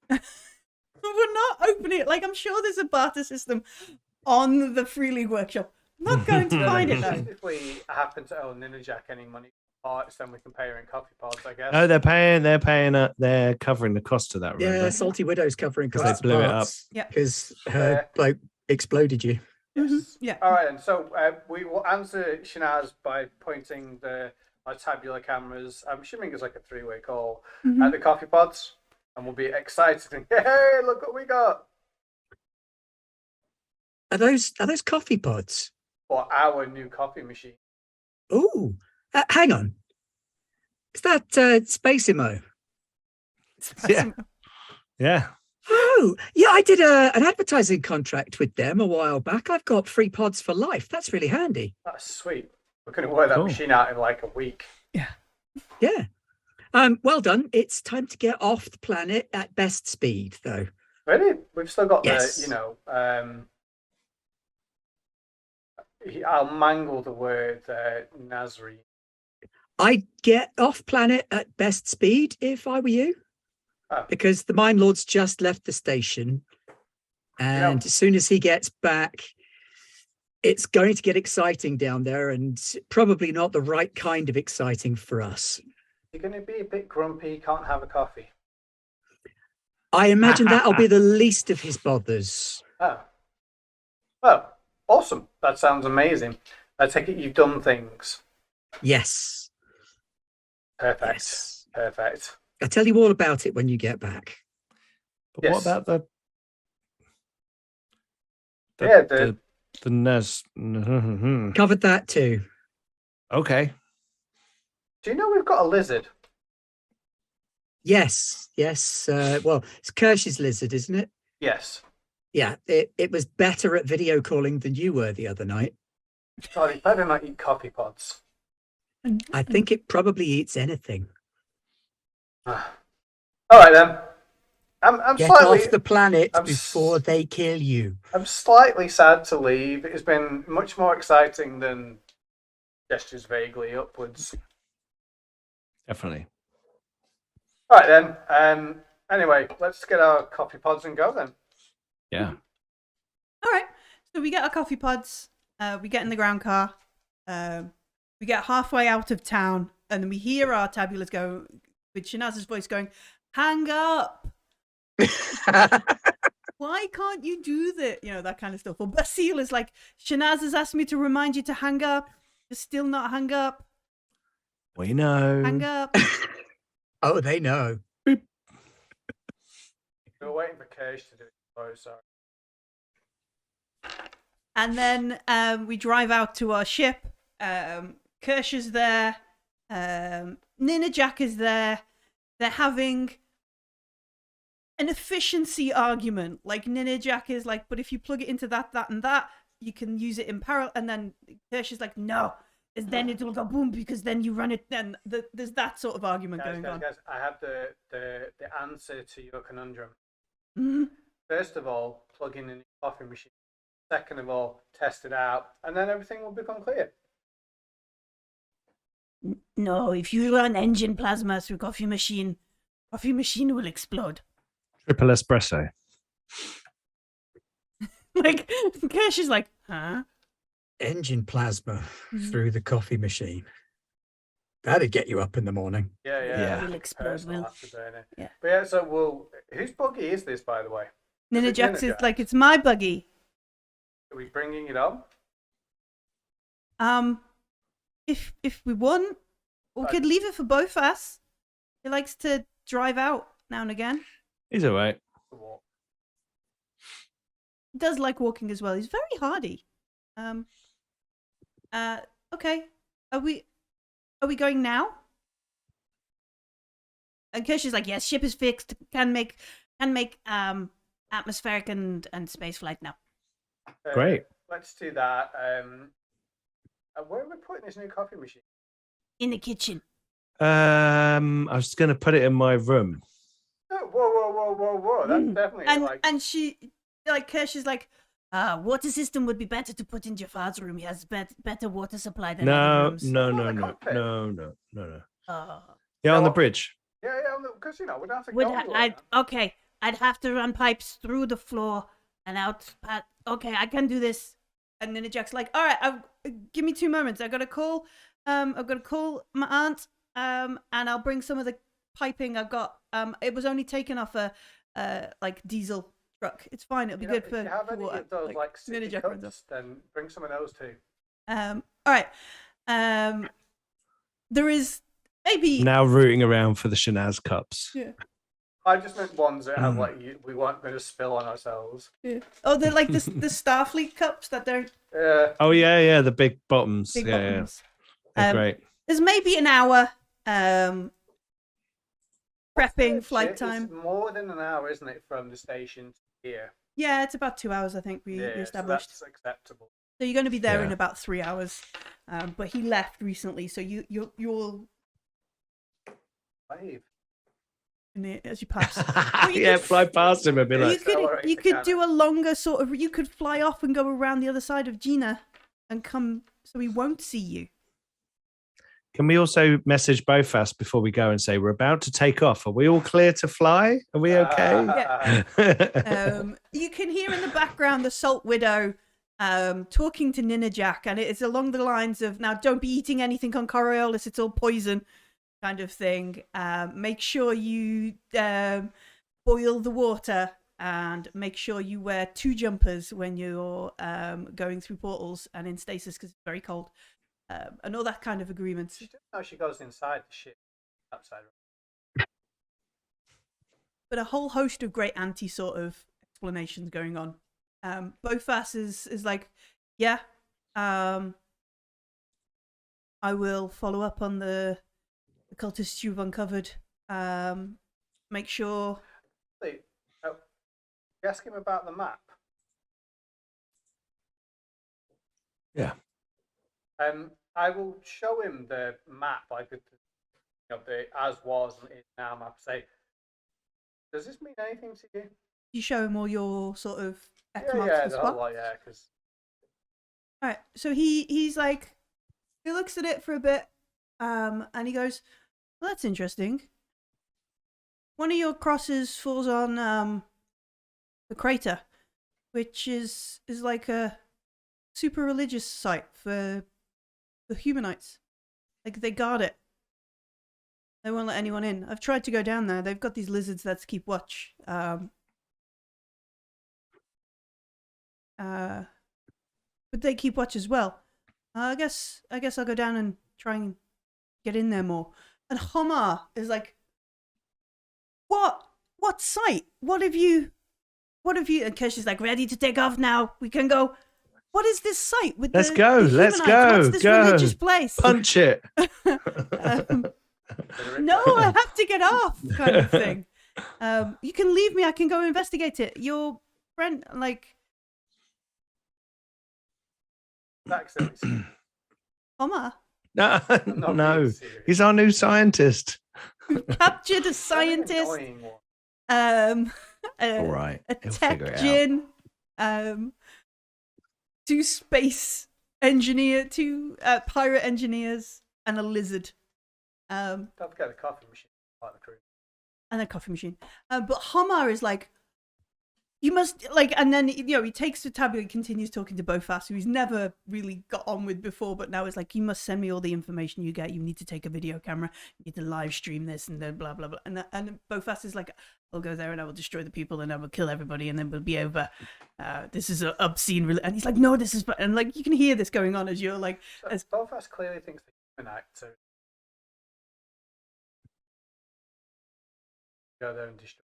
We're not opening it. Like, I'm sure there's a barter system on the Free League Workshop. I'm not going to find it though. If we happen to owe Ninja Jack any money for parts, then we can pay her in coffee pods, I guess. Oh, they're covering the cost of that. Remember? Yeah, Salty Widow's covering Because costs. they blew it up. Yeah. Because her bloke exploded you. Mhm, yeah. All right, and so we will answer Shanaz by pointing our tabular cameras. I'm assuming it's like a 3-way call at the coffee pods, and we'll be excited and hey, look what we got Are those coffee pods? for our new coffee machine. Oh, hang on. Is that Spacimo? Yeah. Yeah. Oh, yeah, I did an advertising contract with them a while back. I've got free pods for life. That's really handy. That's sweet. We're going to wear that Cool. machine out in like a week. Yeah. Well done. It's time to get off the planet at best speed, though. Really? We've still got Yes. I'll mangle the word Nazri. I'd get off planet at best speed if I were you. Oh. Because the Mine Lord's just left the station. And as soon as he gets back, it's going to get exciting down there, and probably not the right kind of exciting for us. You're going to be a bit grumpy, can't have a coffee. I imagine that'll be the least of his bothers. Oh. Well, awesome. That sounds amazing. I take it you've done things. Yes. Perfect. Yes. Perfect. I'll tell you all about it when you get back. But Yes. what about the Naz? Covered that too. Okay. Do you know we've got a lizard? Yes. Well, it's Kirsch's lizard, isn't it? Yes. Yeah, it was better at video calling than you were the other night. God, it better not eat coffee pods. I think it probably eats anything. All right then. I'm Get slightly off the planet before they kill you. I'm slightly sad to leave. It has been much more exciting than gestures vaguely upwards. Definitely. All right then. Anyway, let's get our coffee pods and go then. Yeah. All right. So we get our coffee pods. We get in the ground car. We get halfway out of town, and then we hear our tabulas go with Shanaz's voice going, "Hang up! Why can't you do that?" You know, that kind of stuff. Or Basile is like, "Shanaz has asked me to remind you to hang up. You're still not hung up. We know. Hang up." Oh, they know. We were waiting for Cage to do it. Oh, sorry. And then we drive out to our ship. Kirsch is there. Nina Jack is there. They're having an efficiency argument. Like, Nina Jack is like, but if you plug it into that, and that, you can use it in parallel. And then Kirsch is like, no, then it'll go boom because then you run it. Then there's that sort of argument going on. Guys, I have the answer to your conundrum. Mm-hmm. First of all, plug in a new coffee machine. Second of all, test it out, and then everything will become clear. No, if you run engine plasma through coffee machine will explode. Triple espresso. Like, Kirsch is like, huh? Engine plasma through the coffee machine. That'd get you up in the morning. Yeah. Will explode, will. Yeah. But yeah, so whose buggy is this, by the way? Nina Jax is like, it's my buggy. Are we bringing it on? If we want, we could leave it for both of us. He likes to drive out now and again. He's all right. He does like walking as well. He's very hardy. Okay. Are we going now? And Kirsch is like, yes, ship is fixed. Can make atmospheric and space flight now. Great. Let's do that. Where are we putting this new coffee machine? In the kitchen. I was going to put it in my room. Oh, whoa. That's definitely and she, like, Kirsch is like, water system would be better to put in Jafar's room. He has better water supply than other rooms. No. Yeah, on the bridge. Yeah, because, we'd have to go. Okay, I'd have to run pipes through the floor and out. Okay, I can do this. And then Jack's like, all right, give me 2 moments. I've got to call my aunt, and I'll bring some of the piping I've got. It was only taken off a diesel truck. It's fine. It'll be good for. If you have any water. of those city cups, then bring some of those too. All right. There is maybe now rooting around for the Shanaz cups. Yeah. I just meant ones that have we weren't going to spill on ourselves. Yeah. Oh, they're like the Starfleet cups that they're. Oh yeah, the big bottoms. Big yeah, bottoms. They're great. There's maybe an hour prepping flight time. It's more than an hour, isn't it, from the station to here? Yeah, it's about 2 hours. I think we established. So that's acceptable. So you're going to be there in about 3 hours. But he left recently, so you'll Wave. As you pass. Yeah, fly past him and be like, you could do a longer sort of. You could fly off and go around the other side of Gina and come, so he won't see you. Can we also message both us before we go and say we're about to take off? Are we all clear to fly? Are we okay? Yeah. You can hear in the background the Salt Widow talking to Nina Jack, and it's along the lines of, now don't be eating anything on Coriolis, it's all poison, kind of thing. Make sure you boil the water, and make sure you wear 2 jumpers when you're going through portals and in stasis because it's very cold. And all that kind of agreement. She didn't know she goes inside the ship. Upside. But a whole host of great anti sort of explanations going on. Bofas is like, yeah, I will follow up on the cultists you've uncovered. Make sure. You ask him about the map. Yeah. I will show him the map, like the as was and is now map. Say, does this mean anything to you? You show him all your sort of yeah, the whole lot, yeah. Because all right, so he's like, he looks at it for a bit, and he goes, "Well, that's interesting. One of your crosses falls on the crater, which is like a super religious site for the humanites. Like, they guard it. They won't let anyone in. I've tried to go down there. They've got these lizards that keep watch. But they keep watch as well. I guess I'll go down and try and get in there more." And Homer is like, What site? What have you? And Kirsch's like, "Ready to take off now. We can go." What is this site with Let's the go. What's this religious place? Punch it. No, I have to get off, kind of thing. You can leave me. I can go investigate it. Your friend, like, Homer. No. He's our new scientist. Captured a scientist. All right. A tech gin. 2 space engineer, 2 pirate engineers, and a lizard. Don't forget the coffee machine. Part of the crew. And a coffee machine. But Homer is like, you must, like, and then, he takes the tablet and continues talking to Bofas, who he's never really got on with before, but now it's like, you must send me all the information you get. You need to take a video camera. You need to live stream this, and then blah, blah, blah. And Bofas is like, "I'll go there and I will destroy the people and I will kill everybody and then we'll be over. This is an obscene." And he's like, "No, this is..." And like, you can hear this going on as you're like... So Bofas clearly thinks the human act to go there and destroy.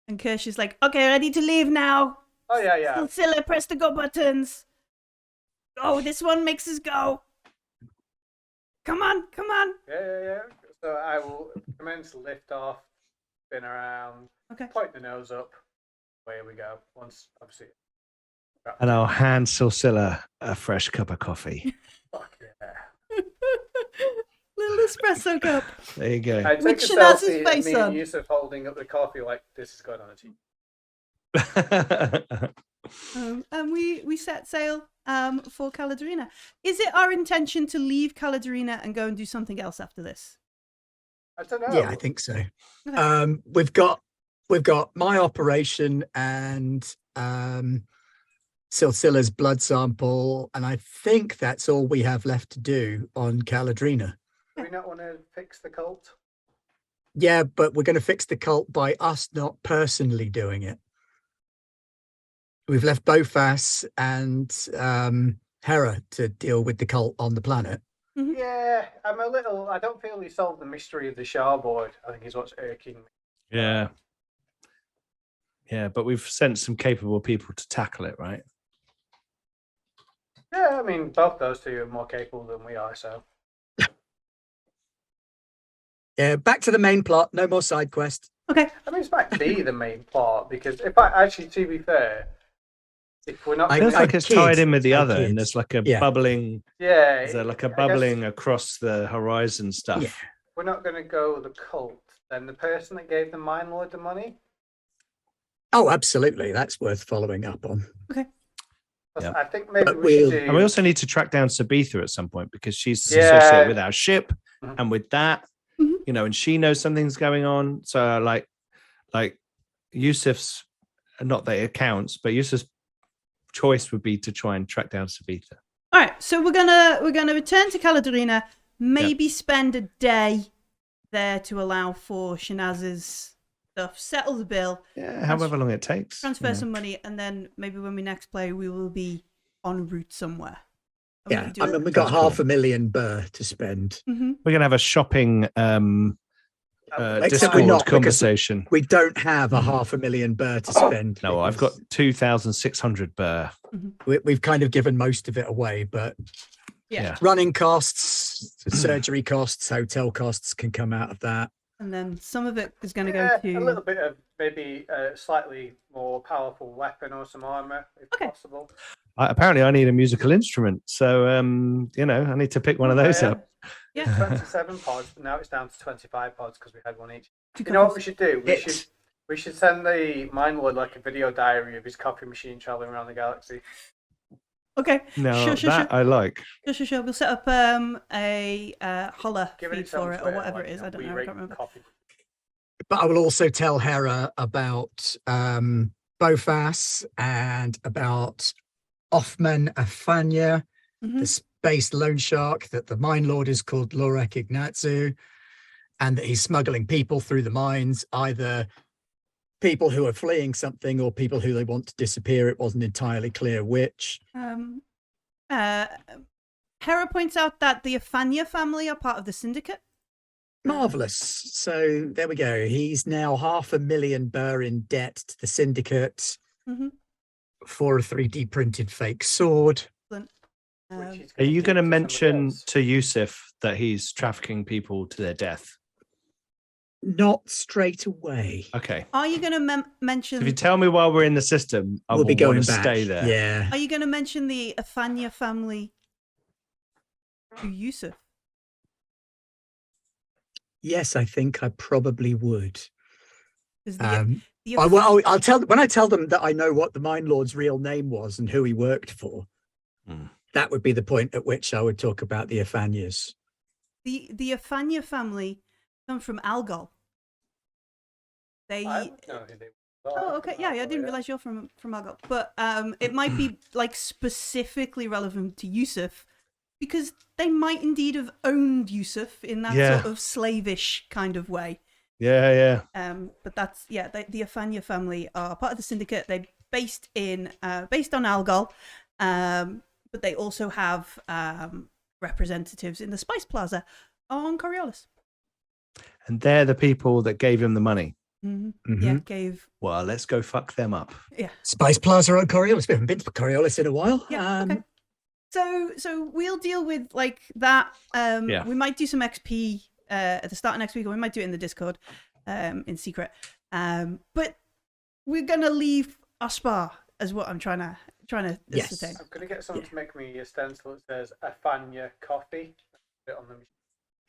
And Kirsch is like, "Okay, ready to leave now." Oh, yeah. Scylla, press the go buttons. Oh, this one makes us go. Come on. Yeah. So I will commence lift off, spin around, point the nose up. Away we go. Once, obviously. And I'll hand Scylla a fresh cup of coffee. Fuck yeah. Little espresso cup. There you go. I take With a Shanaz's selfie face of me on. and Yusuf holding up the coffee like this is going on a team. And we set sail for Caladrina. Is it our intention to leave Caladrina and go and do something else after this? I don't know. Yeah, I think so. Okay. We've got my operation and Scylla's blood sample, and I think that's all we have left to do on Caladrina. Do we not want to fix the cult? Yeah, but we're going to fix the cult by us not personally doing it. We've left Bofas and Hera to deal with the cult on the planet. Mm-hmm. Yeah, I don't feel we solved the mystery of the Sharboard, I think is what's irking me. Yeah, but we've sent some capable people to tackle it, right? Yeah, I mean, both those two are more capable than we are, so. Yeah, back to the main plot. No more side quest. Okay. I mean, this might be the main plot because to be fair, if we're not, It feels like it's tied in with the other, and there's like a bubbling. Yeah, Is there like a bubbling across the horizon stuff? Yeah. we're not going to go the cult, then the person that gave the Mind Lord the money. Oh, absolutely. That's worth following up on. Okay. Yeah. I think maybe But we should do... And we also need to track down Sabitha at some point because she's associated with our ship and with that, you know, and she knows something's going on. So like Yusuf's, not that it counts, but Yusuf's choice would be to try and track down Sabitha. All right, so we're gonna return to Caladrina, maybe spend a day there to allow for Shanaz's stuff, settle the bill. Yeah, however long it takes. Transfer some money, and then maybe when we next play, we will be en route somewhere. And we've got 500,000 burr to spend. Mm-hmm. We're gonna have a shopping Discord conversation. We don't have 500,000 burr to spend. No, I've got 2,600 burr. We've kind of given most of it away, but running costs, surgery costs, hotel costs can come out of that. And then some of it is going to go to a little bit of maybe a slightly more powerful weapon or some armor, if possible. Apparently, I need a musical instrument, so you know, I need to pick one of those up. Yeah, 27 pods, but now it's down to 25 pods because we had one each. You know what we should do? We should send the Mind Lord like a video diary of his copy machine traveling around the galaxy. Okay. No, sure. I like. Sure. We'll set up a holler feed for it or whatever like, it is. I don't know. I can't remember. But I will also tell Hera about Bofas and about Offman Afanya, the space loan shark, that the Mind Lord is called Lorek Ignatzu, and that he's smuggling people through the mines, either people who are fleeing something or people who they want to disappear. It wasn't entirely clear which. Hera points out that the Afanya family are part of the syndicate. Marvelous. So there we go. He's now 500,000 burr in debt to the syndicate for a 3D printed fake sword. Are you going to mention to Yusuf that he's trafficking people to their death? Not straight away. Okay. Are you going to mention... If you tell me while we're in the system, I will be going to stay there. Yeah. Are you going to mention the Afanya family to Yusuf? Yes, I think I probably would. I'll tell when I tell them that I know what the Mind Lord's real name was and who he worked for. That would be the point at which I would talk about the Afanyas. The Afanya family come from Algol. I don't know who they were. Oh, okay. Yeah, I didn't realize you're from Algol. But it might be like specifically relevant to Yusuf because they might indeed have owned Yusuf in that sort of slavish kind of way. Yeah. But that's the Afanya family are part of the syndicate. They're based on Algol. But they also have representatives in the Spice Plaza on Coriolis. And they're the people that gave him the money. Yeah, gave. Well, let's go fuck them up. Yeah. Spice Plaza on Coriolis. We haven't been to Coriolis in a while. Yeah. Okay. So we'll deal with like that. We might do some XP at the start of next week, or we might do it in the Discord in secret. But we're gonna leave Aspar as what I'm trying to ascertain. I'm gonna get someone to make me a stencil that says Afanya coffee. Put it on the machine.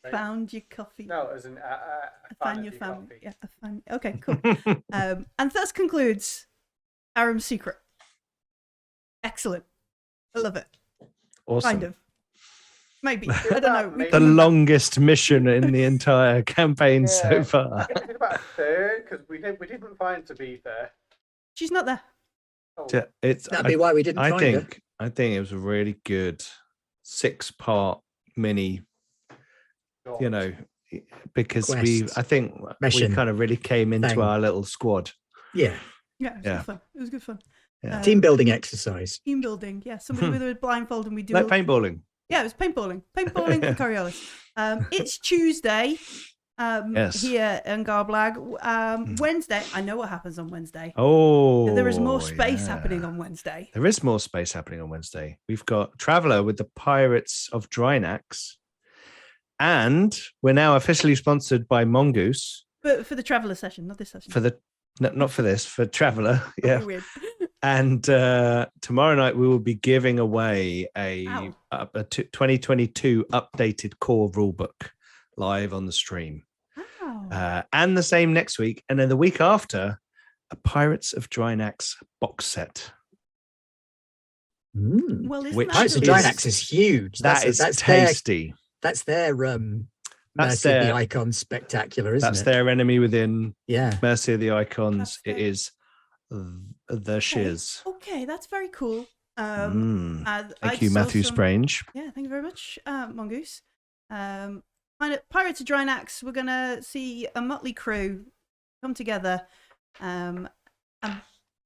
Right? Found your coffee. No, as in Afanya family. Coffee. Yeah, Afanya. Okay, cool. And thus concludes Aram's secret. Excellent. I love it. Awesome. Kind of. Maybe. I don't know. The longest mission in the entire campaign so far. I think about a third because we didn't find Tabitha. She's not there. That'd be why we didn't find her. I think it was a really good 6-part mini, you know, because we kind of really came into our little squad. Yeah. Yeah, it was good fun. It was good fun. Yeah. Team building exercise. Team building, yeah. Somebody with a blindfold and we do like paintballing. Yeah, it was paintballing. Paintballing for Coriolis. It's Tuesday. Here in Garblag. Wednesday, I know what happens on Wednesday. Oh, there is more space happening on Wednesday. There is more space happening on Wednesday. We've got Traveller with the Pirates of Drynax, and we're now officially sponsored by Mongoose. But for the Traveller session, not this session. Not for this, for Traveller. Yeah. Weird. And tomorrow night we will be giving away a 2022 updated core rulebook live on the stream. Wow. And the same next week. And then the week after, a Pirates of Drynax box set. Well, Pirates of Drynax is huge. That's tasty. That's their Mercy of the Icons spectacular, isn't it? That's their Enemy Within. Yeah. Mercy of the Icons. It is the shiz. Okay, that's very cool. Thank you, Matthew Sprange. Yeah, thank you very much, Mongoose. Pirates of Drynax, we're going to see a motley crew come together. And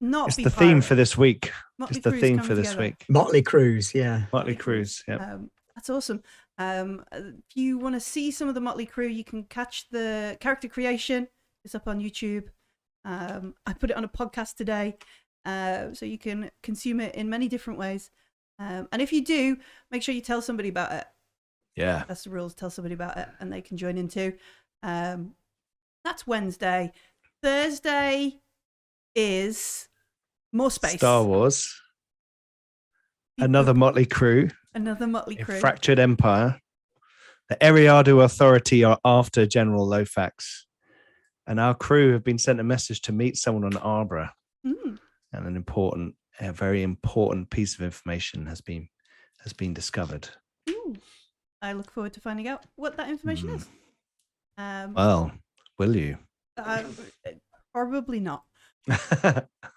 not it's be the theme for this week. Motley it's the Crews theme come for this together. week. Motley Crews, yeah. Motley Crews, yeah. That's awesome. If you want to see some of the Motley Crew, you can catch the character creation. It's up on YouTube. I put it on a podcast today, so you can consume it in many different ways. And if you do, make sure you tell somebody about it. Yeah. That's the rules. Tell somebody about it, and they can join in too. That's Wednesday. Thursday is more space. Star Wars. Another Motley Crew. Another Motley Crew. Fractured Empire. The Eriadu Authority are after General Lofax. And our crew have been sent a message to meet someone on Arbor. And a very important piece of information has been discovered. Ooh. I look forward to finding out what that information is. Well, will you? Probably not.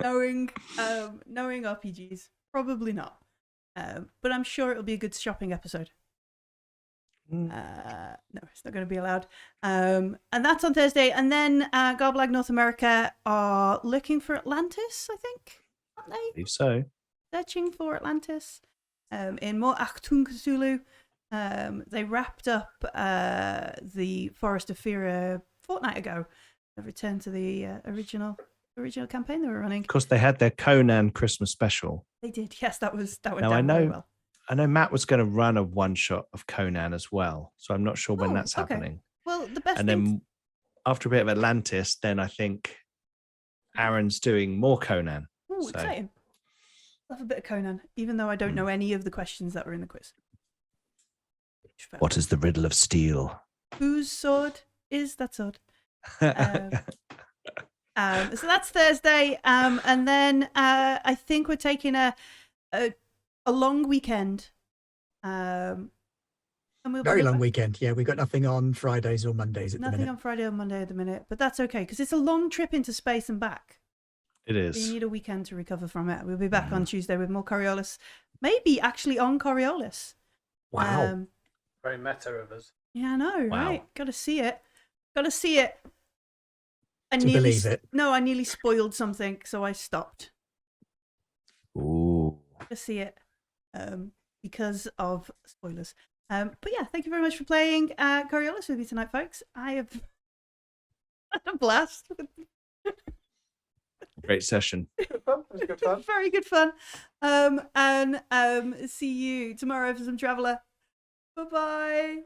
knowing RPGs, probably not. But I'm sure it'll be a good shopping episode. No, it's not going to be allowed. And that's on Thursday. And then Garblag North America are looking for Atlantis, I think, aren't they? I believe so. Searching for Atlantis. In more Achtung Cthulhu. They wrapped up the Forest of Fear a fortnight ago. They returned to the original campaign they were running. Of course, they had their Conan Christmas special. They did. Yes, that went now, down very well. I know Matt was going to run a one-shot of Conan as well, so I'm not sure when that's happening. Well, the best. And then after a bit of Atlantis, then I think Aaron's doing more Conan. Ooh, exciting! Love a bit of Conan, even though I don't know any of the questions that were in the quiz. What is the riddle of steel? Whose sword is that sword? So that's Thursday, and then I think we're taking a long weekend. And very long weekend. Yeah, we've got nothing on Fridays or Mondays at the minute. Nothing on Friday or Monday at the minute, but that's okay because it's a long trip into space and back. It is. So you need a weekend to recover from it. We'll be back on Tuesday with more Coriolis. Maybe actually on Coriolis. Wow. Very meta of us. Yeah, I know, right? Got to see it. Got to see it. I believe it. No, I nearly spoiled something, so I stopped. Ooh. To see it, because of spoilers. But yeah, thank you very much for playing Coriolis with me tonight, folks. I have had a blast. Great session. Good fun. It was good fun. Very good fun. And see you tomorrow for some Traveller. Bye-bye.